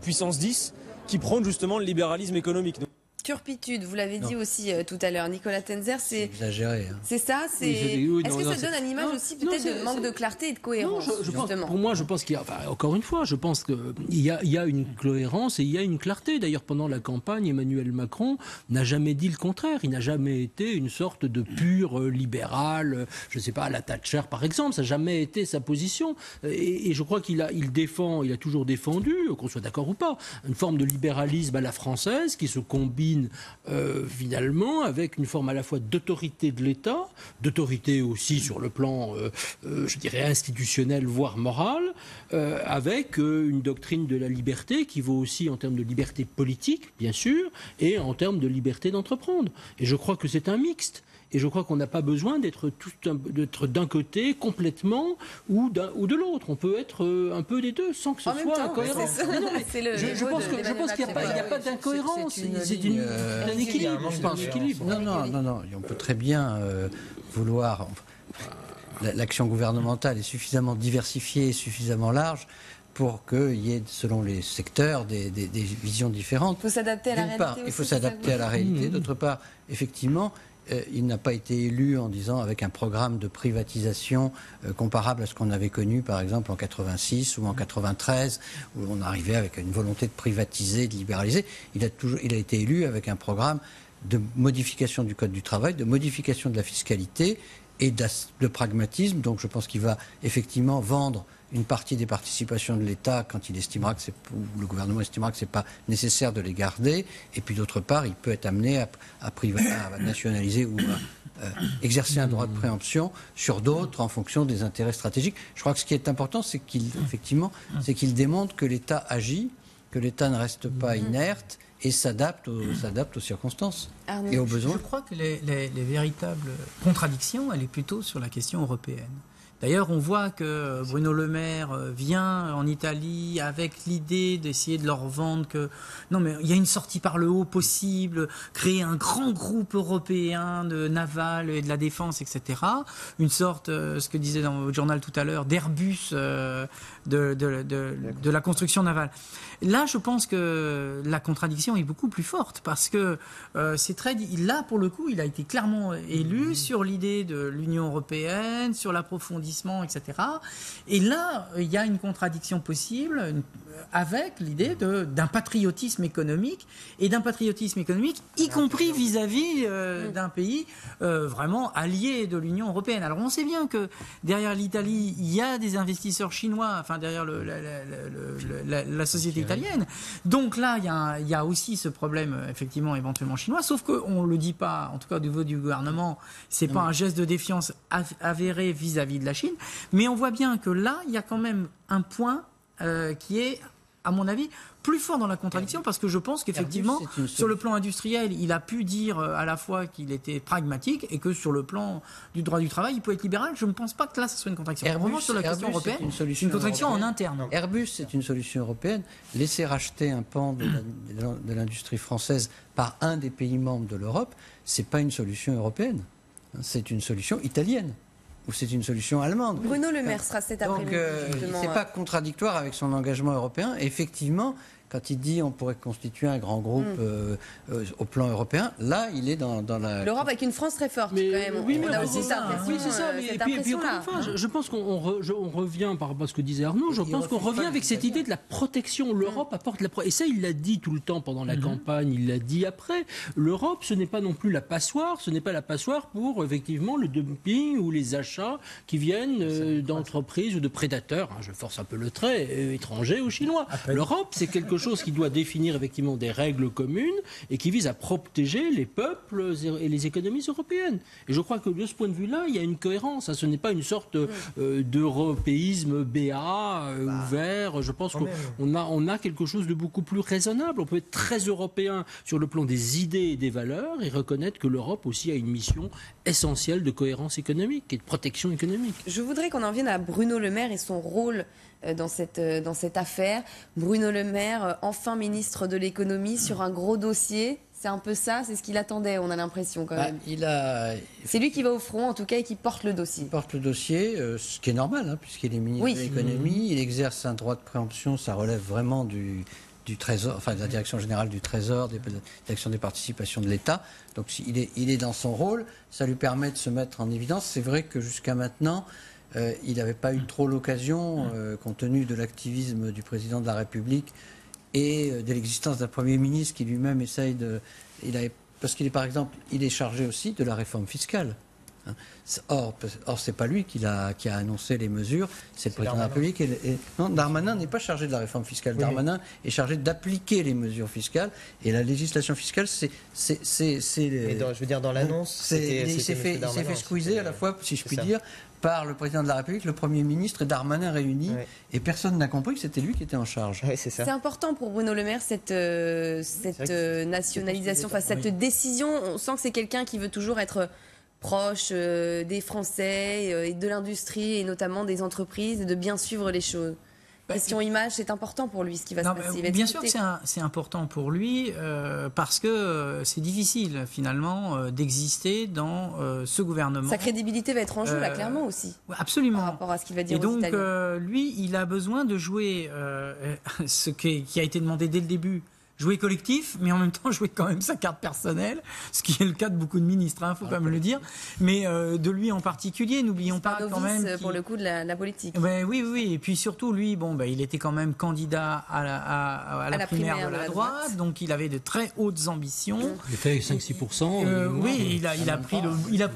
puissance 10 qui prône justement le libéralisme économique. turpitude, vous l'avez dit aussi tout à l'heure, Nicolas Tenzer, c'est exagéré. Hein. C'est ça, c'est. Est-ce que ça donne une image aussi peut-être de manque de clarté et de cohérence, justement? Pour moi, je pense qu'il y a, encore une fois, je pense qu'il y a une cohérence et il y a une clarté. D'ailleurs, pendant la campagne, Emmanuel Macron n'a jamais dit le contraire. Il n'a jamais été une sorte de pur libéral, je ne sais pas, à la Thatcher par exemple. Ça n'a jamais été sa position. Et je crois il a toujours défendu, qu'on soit d'accord ou pas, une forme de libéralisme à la française qui se combine finalement avec une forme à la fois d'autorité de l'État, d'autorité aussi sur le plan, je dirais, institutionnel, voire moral, avec une doctrine de la liberté qui vaut aussi en termes de liberté politique, bien sûr, et en termes de liberté d'entreprendre. Et je crois que c'est un mixte. Et je crois qu'on n'a pas besoin d'être d'un côté complètement ou de l'autre. On peut être un peu des deux sans que ce soit incohérent. Je pense qu'il n'y a pas d'incohérence. C'est un équilibre. Non. On peut très bien vouloir... L'action gouvernementale est suffisamment diversifiée, suffisamment large pour qu'il y ait, selon les secteurs, des visions différentes. Il faut s'adapter à la réalité. Il faut s'adapter à la réalité. D'autre part, effectivement... il n'a pas été élu en disant avec un programme de privatisation comparable à ce qu'on avait connu par exemple en 86 ou en 93 où on arrivait avec une volonté de privatiser, de libéraliser. Il a été élu avec un programme de modification du Code du travail, de modification de la fiscalité et de pragmatisme. Donc je pense qu'il va effectivement vendre une partie des participations de l'État quand il estimera que ou le gouvernement estimera que ce n'est pas nécessaire de les garder. Et puis d'autre part, il peut être amené à nationaliser ou à exercer un droit de préemption sur d'autres en fonction des intérêts stratégiques. Je crois que ce qui est important, c'est qu'il démontre que l'État agit, que l'État ne reste pas inerte et s'adapte aux circonstances et aux besoins. Je crois que les véritables contradictions, elle est plutôt sur la question européenne. D'ailleurs, on voit que Bruno Le Maire vient en Italie avec l'idée d'essayer de leur vendre que non, mais il y a une sortie par le haut possible, créer un grand groupe européen de naval et de la défense, etc. Une sorte, ce que disait dans votre journal tout à l'heure, d'Airbus de la construction navale. Là, je pense que la contradiction est beaucoup plus forte parce que là, pour le coup, il a été clairement élu sur l'idée de l'Union européenne, sur l'approfondissement, etc. Et là, il y a une contradiction possible avec l'idée d'un patriotisme économique et d'un patriotisme économique, y compris vis-à-vis d'un pays vraiment allié de l'Union européenne. Alors, on sait bien que derrière l'Italie, il y a des investisseurs chinois, enfin derrière la société italienne. Donc là, il y a aussi ce problème, effectivement, éventuellement chinois, sauf qu'on ne le dit pas, en tout cas au niveau du gouvernement, c'est pas un geste de défiance avéré vis-à-vis de la Chine, mais on voit bien que là, il y a quand même un point qui est, à mon avis, plus fort dans la contradiction, parce que je pense qu'effectivement, sur le plan industriel, il a pu dire à la fois qu'il était pragmatique et que sur le plan du droit du travail, il peut être libéral. Je ne pense pas que là, ce soit une contradiction. Airbus, sur la question européenne, c'est une contradiction en interne. Airbus, c'est une solution européenne. Laisser racheter un pan de l'industrie française par un des pays membres de l'Europe, c'est pas une solution européenne. C'est une solution italienne. Ou c'est une solution allemande. Bruno Le Maire sera cet après-midi. Donc, c'est pas contradictoire avec son engagement européen. Effectivement, quand il dit on pourrait constituer un grand groupe au plan européen, là, il est dans la... L'Europe avec une France très forte, quand même. Oui, on a aussi cette impression-là. Je pense qu'on revient, par rapport à ce que disait Arnaud, je pense qu'on revient avec cette idée de la protection. L'Europe apporte la protection. Et ça, il l'a dit tout le temps pendant la campagne, il l'a dit après. L'Europe, ce n'est pas non plus la passoire, ce n'est pas la passoire pour, effectivement, le dumping ou les achats qui viennent d'entreprises ou de prédateurs, je force un peu le trait, étrangers ou chinois. L'Europe, c'est quelque chose qui doit définir effectivement des règles communes et qui vise à protéger les peuples et les économies européennes. Et je crois que de ce point de vue-là, il y a une cohérence. Ce n'est pas une sorte d'européisme béat, ouvert. Je pense qu'on a quelque chose de beaucoup plus raisonnable. On peut être très européen sur le plan des idées et des valeurs et reconnaître que l'Europe aussi a une mission essentielle de cohérence économique et de protection économique. Je voudrais qu'on en vienne à Bruno Le Maire et son rôle dans cette affaire. Bruno Le Maire, enfin ministre de l'économie, sur un gros dossier. C'est un peu ça, c'est ce qu'il attendait, on a l'impression quand même. C'est lui qui va au front, en tout cas, et qui porte le dossier. Il porte le dossier, ce qui est normal, puisqu'il est ministre de l'économie. Il exerce un droit de préemption, ça relève vraiment du Trésor, enfin de la direction générale du Trésor, de la direction des participations de l'État. Donc il est dans son rôle, ça lui permet de se mettre en évidence. C'est vrai que jusqu'à maintenant, il n'avait pas eu trop l'occasion, compte tenu de l'activisme du président de la République et de l'existence d'un Premier ministre qui lui-même essaye de... parce qu'il est, par exemple, il est chargé aussi de la réforme fiscale. Or, c'est pas lui qui a annoncé les mesures, c'est le président de la République. Non, Darmanin n'est pas chargé de la réforme fiscale. Oui, Darmanin est chargé d'appliquer les mesures fiscales. Et la législation fiscale, c'est je veux dire, dans l'annonce, il s'est fait squeezer à la fois, si je puis dire, par le président de la République, le Premier ministre et Darmanin réunis. Oui. Et personne n'a compris que c'était lui qui était en charge. Oui, c'est ça. C'est important pour Bruno Le Maire, cette nationalisation, cette décision. On sent que c'est quelqu'un qui veut toujours être proche des Français et de l'industrie et notamment des entreprises et de bien suivre les choses. Question image, c'est important pour lui ce qui va se passer. Bien sûr que c'est important pour lui parce que c'est difficile finalement d'exister dans ce gouvernement. Sa crédibilité va être en jeu là clairement aussi. Absolument. Par rapport à ce qu'il va dire. Et donc lui, il a besoin de jouer ce qui a été demandé dès le début. Jouer collectif, mais en même temps jouer quand même sa carte personnelle, ce qui est le cas de beaucoup de ministres, faut quand même le dire. Mais de lui en particulier, n'oublions pas quand même pour le coup de la politique. Oui. Et puis surtout lui, il était quand même candidat à la primaire de la droite, donc il avait de très hautes ambitions. Il a fait 5-6%. Oui, il a pris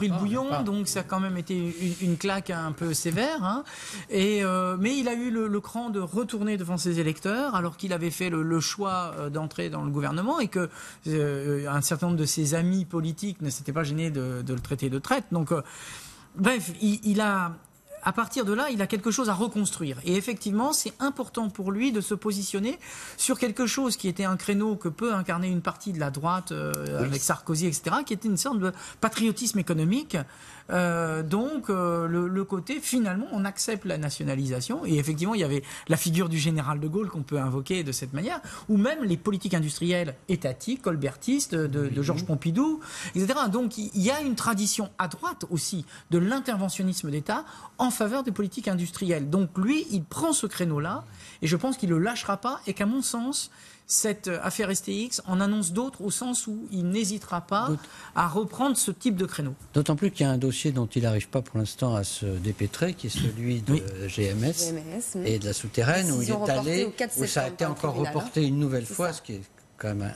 le bouillon, donc ça a quand même été une claque un peu sévère. Mais il a eu le cran de retourner devant ses électeurs, alors qu'il avait fait le choix d'entrer dans le gouvernement et que un certain nombre de ses amis politiques ne s'étaient pas gênés de le traiter de traître. Donc, bref, à partir de là, il a quelque chose à reconstruire. Et effectivement, c'est important pour lui de se positionner sur quelque chose qui était un créneau que peut incarner une partie de la droite avec Sarkozy, etc., qui était une sorte de patriotisme économique. Le côté, finalement, on accepte la nationalisation. Et effectivement, il y avait la figure du général de Gaulle qu'on peut invoquer de cette manière, ou même les politiques industrielles étatiques, colbertistes, de Georges Pompidou, etc. Donc, il y a une tradition à droite aussi de l'interventionnisme d'État en faveur des politiques industrielles. Donc, lui, il prend ce créneau-là, et je pense qu'il ne le lâchera pas, et qu'à mon sens, cette affaire STX en annonce d'autres au sens où il n'hésitera pas à reprendre ce type de créneau. D'autant plus qu'il y a un dossier dont il n'arrive pas pour l'instant à se dépêtrer, qui est celui de GMS et de la souterraine, où il est allé, où ça a été encore reporté une nouvelle fois, ce qui est quand même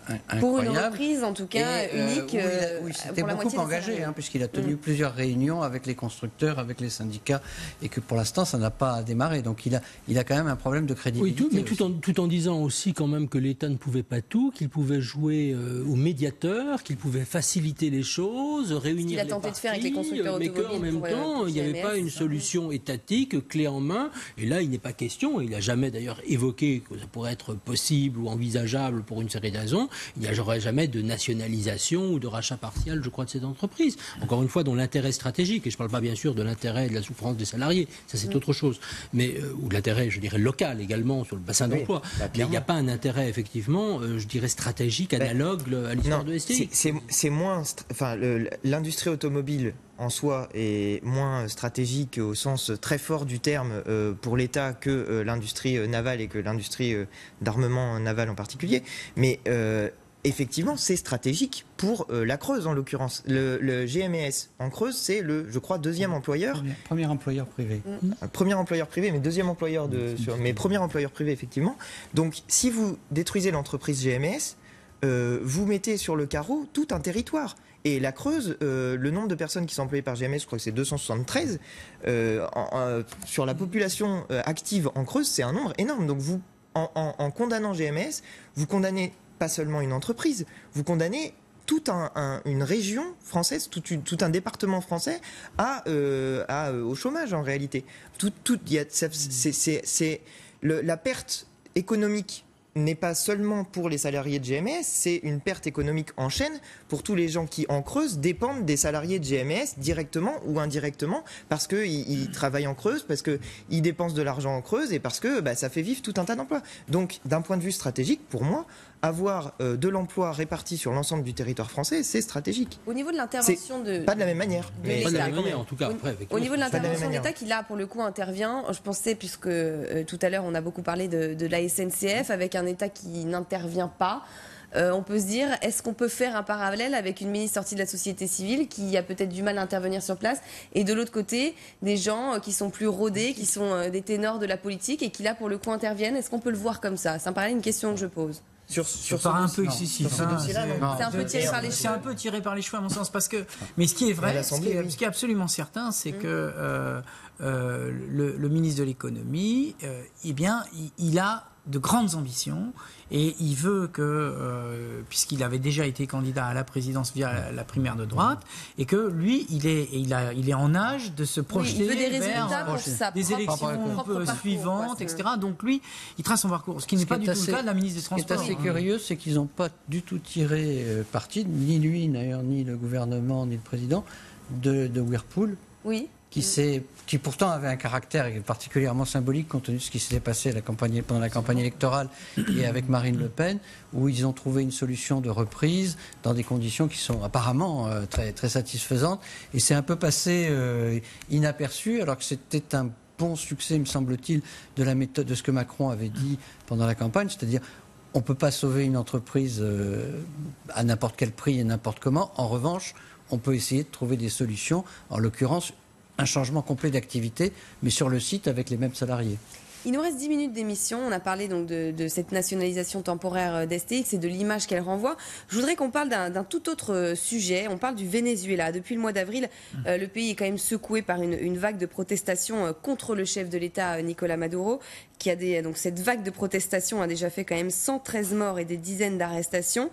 incroyable. Pour une reprise, en tout cas, unique. Où il s'était beaucoup engagé, puisqu'il a tenu plusieurs réunions avec les constructeurs, avec les syndicats, et que pour l'instant, ça n'a pas démarré. Donc il a quand même un problème de crédibilité. Oui, mais tout en disant aussi quand même que l'État ne pouvait pas tout, qu'il pouvait jouer au médiateur, qu'il pouvait faciliter les choses, réunir les parties, de faire avec les constructeurs mais qu'en même temps, il n'y avait pas une solution étatique, clé en main. Et là, il n'est pas question, il n'a jamais d'ailleurs évoqué que ça pourrait être possible ou envisageable pour une série de raisons, il n'y aurait jamais de nationalisation ou de rachat partiel, je crois, de cette entreprise. Encore une fois, dont l'intérêt stratégique, et je ne parle pas bien sûr de l'intérêt et de la souffrance des salariés, ça c'est autre chose, mais ou de l'intérêt, je dirais, local également sur le bassin d'emploi. Mais il n'y a pas un intérêt, effectivement, je dirais, stratégique, analogue à l'histoire de STI. C'est moins... l'industrie automobile en soi est moins stratégique au sens très fort du terme pour l'État que l'industrie navale et que l'industrie d'armement naval en particulier. Mais effectivement, c'est stratégique pour la Creuse en l'occurrence. Le GMS en Creuse, c'est je crois, deuxième employeur. Premier employeur privé. Premier employeur privé, mais deuxième employeur mais premier employeur privé, effectivement. Donc, si vous détruisez l'entreprise GMS, vous mettez sur le carreau tout un territoire. Et la Creuse, le nombre de personnes qui sont employées par GMS, je crois que c'est 273. Sur la population active en Creuse, c'est un nombre énorme. Donc vous, en condamnant GMS, vous condamnez pas seulement une entreprise, vous condamnez toute une région française, tout un département français au chômage en réalité. La perte économique n'est pas seulement pour les salariés de GMS, c'est une perte économique en chaîne pour tous les gens qui, en Creuse, dépendent des salariés de GMS directement ou indirectement parce qu'ils travaillent en Creuse, parce qu'ils dépensent de l'argent en Creuse et parce que ça fait vivre tout un tas d'emplois. Donc, d'un point de vue stratégique, pour moi, avoir de l'emploi réparti sur l'ensemble du territoire français, c'est stratégique. Au niveau de l'intervention pas de la même manière. Pas de la même manière, en tout cas. Après, au niveau de l'intervention de l'État qui, là, pour le coup, intervient, je pensais, puisque tout à l'heure, on a beaucoup parlé de la SNCF, avec un État qui n'intervient pas. On peut se dire, est-ce qu'on peut faire un parallèle avec une ministre sortie de la société civile qui a peut-être du mal à intervenir sur place, et de l'autre côté, des gens qui sont plus rodés, qui sont des ténors de la politique et qui là pour le coup interviennent. Est-ce qu'on peut le voir comme ça? Ça me paraît une question que je pose. Ça paraît un peu excessif. C'est un peu tiré par les cheveux. C'est un peu tiré par les cheveux à mon sens, parce que. Mais ce qui est vrai, ce qui est absolument certain, c'est que le ministre de l'économie, eh bien, il a de grandes ambitions et il veut que, puisqu'il avait déjà été candidat à la présidence via la primaire de droite, et que lui, il est en âge de se projeter vers des élections suivantes, etc. Donc lui, il trace son parcours, ce qui n'est pas du tout le cas de la ministre des Transports. Ce qui est assez curieux, c'est qu'ils n'ont pas du tout tiré parti, ni lui d'ailleurs, ni le gouvernement, ni le président, de Whirlpool. Oui. Qui pourtant avait un caractère particulièrement symbolique compte tenu de ce qui s'était passé pendant la campagne électorale et avec Marine Le Pen, où ils ont trouvé une solution de reprise dans des conditions qui sont apparemment très, très satisfaisantes. Et c'est un peu passé inaperçu, alors que c'était un bon succès, me semble-t-il, de la méthode de ce que Macron avait dit pendant la campagne, c'est-à-dire on ne peut pas sauver une entreprise à n'importe quel prix et n'importe comment. En revanche, on peut essayer de trouver des solutions, en l'occurrence un changement complet d'activité, mais sur le site avec les mêmes salariés. Il nous reste 10 minutes d'émission. On a parlé donc de cette nationalisation temporaire d'STX et de l'image qu'elle renvoie. Je voudrais qu'on parle d'un tout autre sujet. On parle du Venezuela. Depuis le mois d'avril, le pays est quand même secoué par une vague de protestations contre le chef de l'État, Nicolás Maduro, qui a donc cette vague de protestations a déjà fait quand même 113 morts et des dizaines d'arrestations.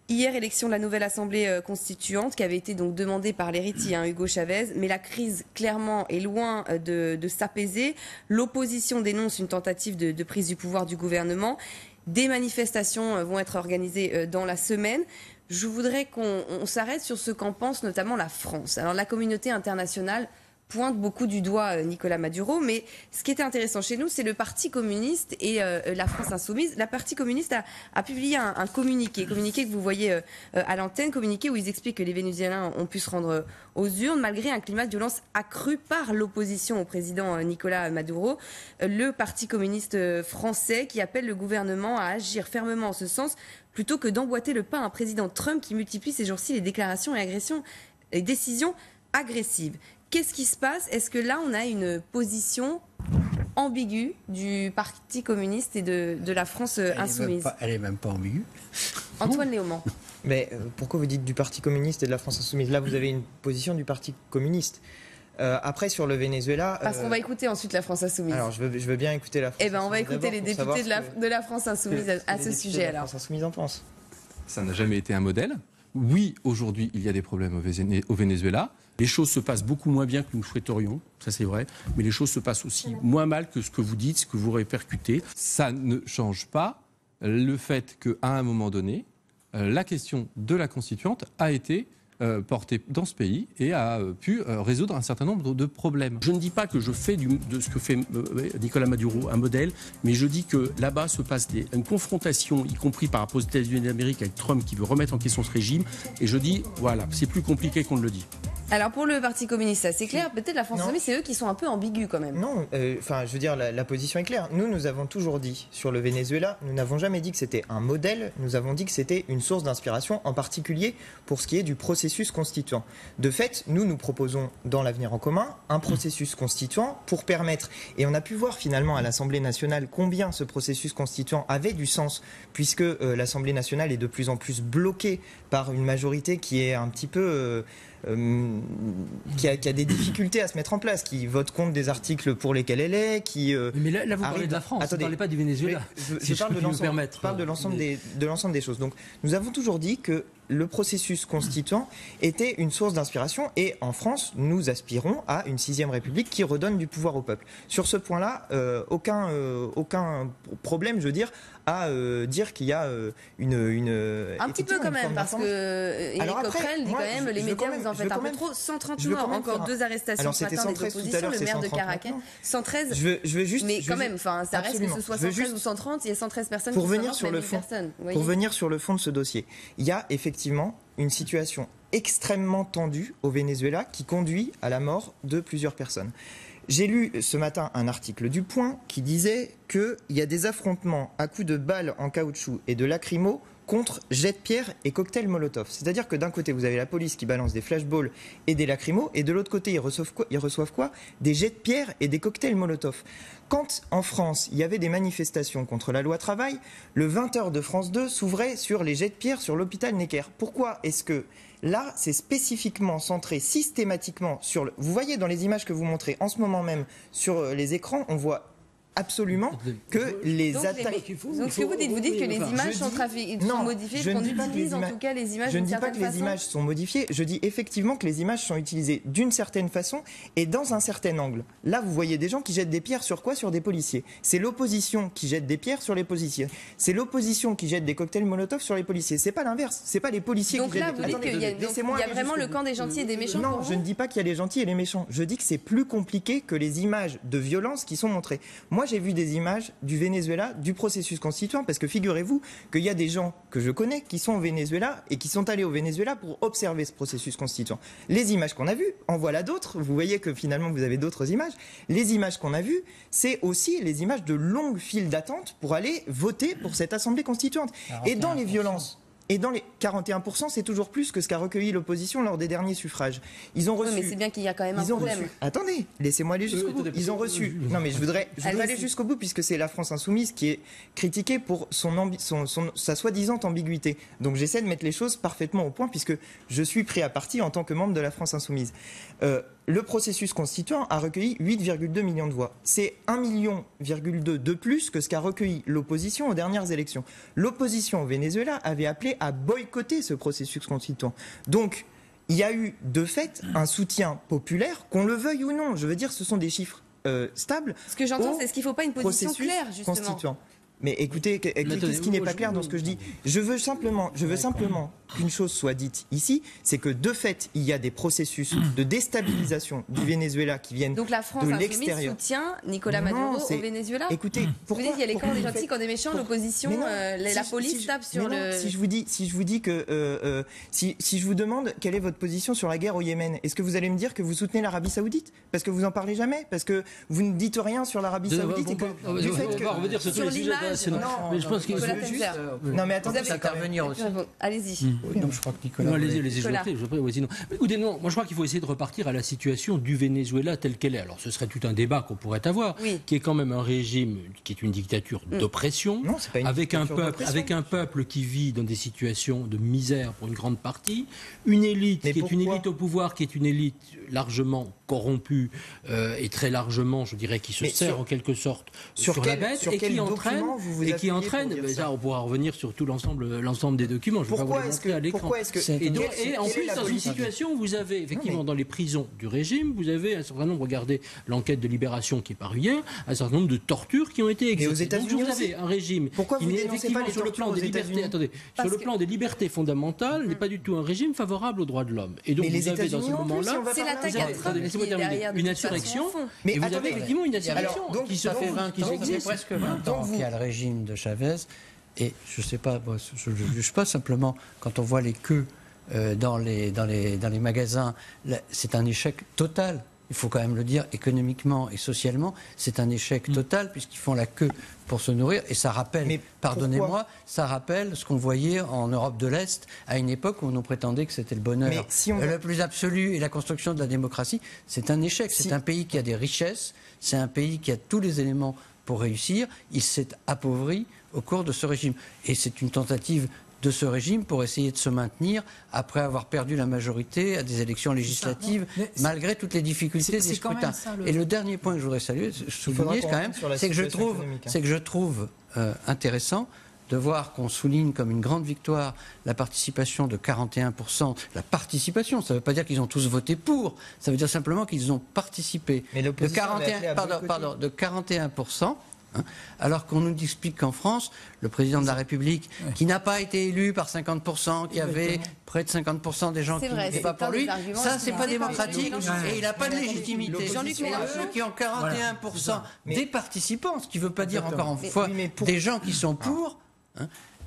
Hier, élection de la nouvelle Assemblée constituante qui avait été donc demandée par l'héritier Hugo Chavez, mais la crise clairement est loin de s'apaiser. L'opposition dénonce une tentative de prise du pouvoir du gouvernement. Des manifestations vont être organisées dans la semaine. Je voudrais qu'on s'arrête sur ce qu'en pense notamment la France. Alors la communauté internationale pointe beaucoup du doigt Nicolás Maduro, mais ce qui était intéressant chez nous, c'est le Parti communiste et la France insoumise. La Parti communiste a publié un communiqué que vous voyez à l'antenne, communiqué où ils expliquent que les Vénézuéliens ont pu se rendre aux urnes malgré un climat de violence accru par l'opposition au président Nicolás Maduro. Le Parti communiste français qui appelle le gouvernement à agir fermement en ce sens, plutôt que d'emboîter le pas à un président Trump qui multiplie ces jours-ci les déclarations et décisions agressives. Qu'est-ce qui se passe? Est-ce que là, on a une position ambiguë du Parti communiste et de la France insoumise? Elle n'est même pas ambiguë. Antoine Léaumont. Mais pourquoi vous dites du Parti communiste et de la France insoumise? Là, vous avez une position du Parti communiste. Après, sur le Venezuela... Parce qu'on va écouter ensuite la France insoumise. Alors, je veux bien écouter la France insoumise. On va écouter les députés de la France insoumise à ce sujet. La France insoumise en pense. Ça n'a jamais été un modèle. Oui, aujourd'hui, il y a des problèmes au Venezuela. Les choses se passent beaucoup moins bien que nous souhaiterions, ça c'est vrai, mais les choses se passent aussi moins mal que ce que vous dites, ce que vous répercutez. Ça ne change pas le fait qu'à un moment donné, la question de la constituante a été portée dans ce pays et a pu résoudre un certain nombre de problèmes. Je ne dis pas que je fais de ce que fait Nicolás Maduro un modèle, mais je dis que là-bas se passe une confrontation, y compris par rapport aux États-Unis d'Amérique avec Trump qui veut remettre en question ce régime, et je dis, voilà, c'est plus compliqué qu'on ne le dit. Alors pour le Parti communiste, ça c'est clair. Peut-être la France insoumise, c'est eux qui sont un peu ambigus quand même. Non, je veux dire, la position est claire. Nous avons toujours dit sur le Venezuela, nous n'avons jamais dit que c'était un modèle, nous avons dit que c'était une source d'inspiration, en particulier pour ce qui est du processus constituant. De fait, nous proposons dans l'Avenir en commun un processus constituant pour permettre, et on a pu voir finalement à l'Assemblée nationale combien ce processus constituant avait du sens, puisque l'Assemblée nationale est de plus en plus bloquée par une majorité qui est un petit peu... qui a des difficultés à se mettre en place, qui vote contre des articles pour lesquels elle est, qui... mais là vous parlez de la France, vous ne parlez pas du Venezuela. Je parle de l'ensemble des choses. Donc nous avons toujours dit que le processus constituant était une source d'inspiration et en France, nous aspirons à une 6e République qui redonne du pouvoir au peuple. Sur ce point-là, aucun problème, je veux dire, à dire qu'il y a un petit peu quand même, parce que Éric Coquerel dit quand même, les médias vous en faites un peu trop. 130 morts, encore 2 arrestations ce matin des oppositions, le maire de Caracas. 113, je veux juste... Mais quand même, ça reste que ce soit 113 ou 130, il y a 113 personnes qui sont mortes, même 1000 personnes. Pour venir sur le fond de ce dossier, il y a effectivement une situation extrêmement tendue au Venezuela qui conduit à la mort de plusieurs personnes. J'ai lu ce matin un article du Point qui disait qu'il y a des affrontements à coups de balles en caoutchouc et de lacrymo contre jet de pierre et cocktail Molotov. C'est-à-dire que d'un côté, vous avez la police qui balance des flashballs et des lacrymos, et de l'autre côté, ils reçoivent quoi ? Des jets de pierre et des cocktails Molotov. Quand, en France, il y avait des manifestations contre la loi travail, le 20h de France 2 s'ouvrait sur les jets de pierre sur l'hôpital Necker. Pourquoi est-ce que là, c'est spécifiquement centré systématiquement sur... Vous voyez dans les images que vous montrez en ce moment même sur les écrans, on voit absolument que les attaques... Donc ce que vous dites que les images sont modifiées, qu'on utilise en tout cas les images d'une certaine façon. Je ne dis pas que les images sont modifiées, je dis effectivement que les images sont utilisées d'une certaine façon et dans un certain angle. Là, vous voyez des gens qui jettent des pierres sur quoi ? Sur des policiers. C'est l'opposition qui jette des pierres sur les policiers. C'est l'opposition qui jette des cocktails Molotov sur les policiers. C'est pas l'inverse. C'est pas les policiers qui jettent des pierres. Donc là, vous dites qu'il y a vraiment le camp des gentils et des méchants. Non, je ne dis pas qu'il y a les gentils et les méchants. Je dis que c'est plus compliqué que les images de violence qui sont montrées. Moi, j'ai vu des images du Venezuela, du processus constituant, parce que figurez-vous qu'il y a des gens que je connais qui sont au Venezuela et qui sont allés au Venezuela pour observer ce processus constituant. Les images qu'on a vues, en voilà d'autres. Vous voyez que finalement, vous avez d'autres images. Les images qu'on a vues, c'est aussi les images de longues files d'attente pour aller voter pour cette assemblée constituante. Et dans les violences... Et dans les 41%, c'est toujours plus que ce qu'a recueilli l'opposition lors des derniers suffrages. Ils ont reçu. Oui, mais c'est bien qu'il y a quand même un problème. Attendez, laissez-moi aller jusqu'au bout. Ils ont reçu. Non, mais je voudrais aller jusqu'au bout puisque c'est la France insoumise qui est critiquée pour sa soi-disant ambiguïté. Donc j'essaie de mettre les choses parfaitement au point puisque je suis pris à partie en tant que membre de la France insoumise. Le processus constituant a recueilli 8,2 millions de voix. C'est 1,2 million de plus que ce qu'a recueilli l'opposition aux dernières élections. L'opposition au Venezuela avait appelé à boycotter ce processus constituant. Donc, il y a eu de fait un soutien populaire, qu'on le veuille ou non. Je veux dire, ce sont des chiffres stables. Ce que j'entends, c'est qu'il ne faut pas une position claire, justement. Constituant. Mais écoutez, qu'est-ce qui n'est pas clair dans ce que je dis ? Je veux simplement qu'une chose soit dite ici, c'est que de fait, il y a des processus de déstabilisation du Venezuela qui viennent de l'extérieur. Donc la France insoumise soutient Nicolas Maduro au Venezuela ? Écoutez, pourquoi il y a les camps des gentils, camps des méchants, l'opposition, la police tape sur le... Si je vous dis que... si je vous demande quelle est votre position sur la guerre au Yémen, est-ce que vous allez me dire que vous soutenez l'Arabie Saoudite ? Parce que vous en parlez jamais ? Parce que vous ne dites rien sur l'Arabie Saoudite et que... On va dire sur l'image... Mais je pense qu'il faut juste... Non, mais attendez, intervenir aussi. Allez-y. Oui, non, je crois que Nicolas... Non, allez-y, écoutez, non, moi je crois qu'il faut essayer de repartir à la situation du Venezuela telle qu'elle est. Alors ce serait tout un débat qu'on pourrait avoir, qui est quand même un régime, qui est une dictature d'oppression, avec un peuple qui vit dans des situations de misère pour une grande partie, une élite qui est une élite au pouvoir, qui est une élite largement corrompue et très largement, je dirais, qui se sert en quelque sorte sur la bête et qui entraîne, mais ça on pourra revenir sur tout l'ensemble des documents. Je vais pas vous les montrer à l'écran. Et en plus, dans une situation où vous avez effectivement dans les prisons du régime, vous avez un certain nombre, regardez l'enquête de Libération qui est parue hier, un certain nombre de tortures qui ont été exercées. Donc vous avez un régime qui n'est effectivement sur le plan des libertés, sur le plan des libertés fondamentales, n'est pas du tout un régime favorable aux droits de l'homme. Et donc vous avez dans ce moment-là, c'est l'attaque à Trump qui est derrière une insurrection. Et vous avez effectivement une insurrection qui se fait 20, qui existe presque 20 ans qu'il y a le régime de Chavez. Et je ne sais pas, je ne juge pas, simplement quand on voit les queues dans les magasins, c'est un échec total. Il faut quand même le dire, économiquement et socialement, c'est un échec total puisqu'ils font la queue pour se nourrir. Et ça rappelle, pardonnez-moi, ça rappelle ce qu'on voyait en Europe de l'Est à une époque où on nous prétendait que c'était le bonheur le plus absolu et la construction de la démocratie. C'est un échec. C'est un pays qui a des richesses, c'est un pays qui a tous les éléments pour réussir. Il s'est appauvri au cours de ce régime. Et c'est une tentative de ce régime pour essayer de se maintenir après avoir perdu la majorité à des élections législatives, malgré toutes les difficultés des scrutins. Et le dernier point que je voudrais souligner quand même, c'est que je trouve intéressant de voir qu'on souligne comme une grande victoire la participation de 41%. La participation, ça ne veut pas dire qu'ils ont tous voté pour, ça veut dire simplement qu'ils ont participé. Mais de 41%. Alors qu'on nous explique qu'en France, le président de la République, qui n'a pas été élu par 50%, qui avait près de 50% des gens qui n'étaient pas pour lui, ça c'est pas démocratique et il n'a pas de légitimité. Ceux qui ont 41% des participants, ce qui ne veut pas dire encore une fois des gens qui sont pour,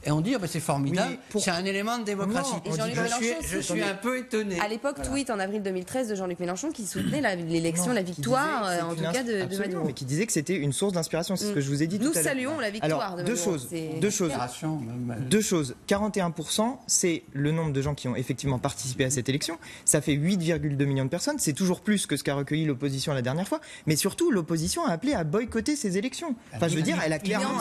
et on dit c'est formidable, c'est un élément de démocratie. Et Jean-Luc Mélenchon, je suis un peu étonné. À l'époque, tweet en avril 2013 de Jean-Luc Mélenchon qui soutenait l'élection, la victoire, en tout cas de Maduro. Mais qui disait que c'était une source d'inspiration, c'est ce que je vous ai dit tout à l'heure. Nous saluons la victoire de Maduro. Deux choses. 41%, c'est le nombre de gens qui ont effectivement participé à cette élection. Ça fait 8,2 millions de personnes. C'est toujours plus que ce qu'a recueilli l'opposition la dernière fois. Mais surtout, l'opposition a appelé à boycotter ces élections. Enfin, je veux dire, elle a clairement...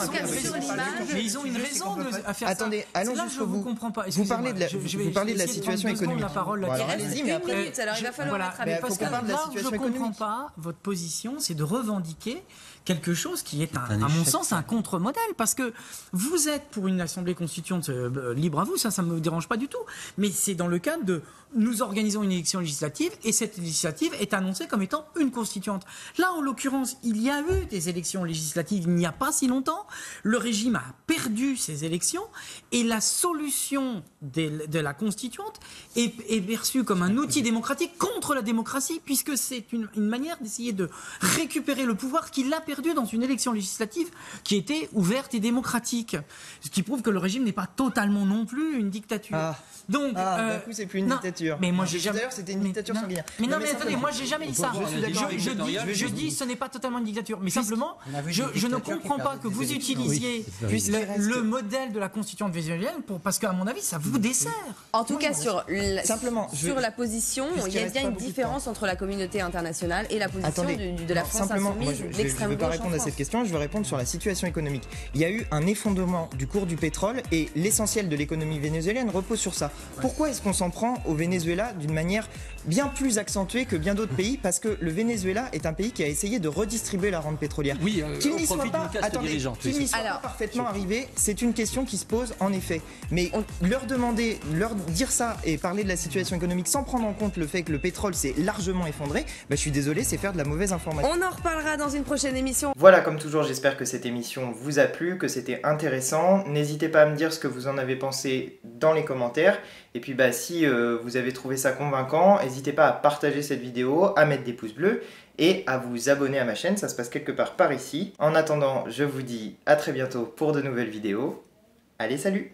Mais ils ont une raison à faire ça. Attendez, allons jusqu'au bout. Vous parlez de la situation économique. Alors allez-y, mais après... Alors il va falloir rattraper. Parce que là, je ne comprends pas votre position, c'est de revendiquer quelque chose qui est, à mon sens, un contre-modèle. Parce que vous êtes pour une assemblée constituante libre à vous, ça ne me dérange pas du tout. Mais c'est dans le cadre de nous organisons une élection législative et cette législative est annoncée comme étant une constituante. Là, en l'occurrence, il y a eu des élections législatives il n'y a pas si longtemps. Le régime a perdu ces élections et la solution de la constituante est perçue comme un outil démocratique contre la démocratie, puisque c'est une manière d'essayer de récupérer le pouvoir qu'il a perdu dans une élection législative qui était ouverte et démocratique. Ce qui prouve que le régime n'est pas totalement non plus une dictature. Donc, d'un coup, c'est plus une dictature. Mais moi, j'ai jamais. D'ailleurs, c'était une dictature sanguinaire. Mais attendez, moi, j'ai jamais dit ça. Je dis, ce n'est pas totalement une dictature. Mais simplement, je ne comprends pas que vous utilisiez le modèle de la constituante vénézuélienne parce qu'à mon avis, ça vous dessert. En tout cas, sur la position, il y a bien une différence entre la communauté internationale et la position de la France insoumise, de l'extrême gauche. Je ne veux pas répondre à cette question, je veux répondre sur la situation économique. Il y a eu un effondrement du cours du pétrole et l'essentiel de l'économie vénézuélienne repose sur ça. Pourquoi est-ce qu'on s'en prend au Venezuela d'une manière bien plus accentuée que bien d'autres pays? Parce que le Venezuela est un pays qui a essayé de redistribuer la rente pétrolière. Oui, qu'il n'y soit pas parfaitement arrivé, c'est une question qui se pose en effet. Mais leur dire ça et parler de la situation économique sans prendre en compte le fait que le pétrole s'est largement effondré, je suis désolé, c'est faire de la mauvaise information. On en reparlera dans une prochaine émission. Voilà, comme toujours, j'espère que cette émission vous a plu, que c'était intéressant. N'hésitez pas à me dire ce que vous en avez pensé dans les commentaires. Et puis si vous avez trouvé ça convaincant, n'hésitez pas à partager cette vidéo, à mettre des pouces bleus et à vous abonner à ma chaîne, ça se passe quelque part par ici. En attendant, je vous dis à très bientôt pour de nouvelles vidéos. Allez, salut!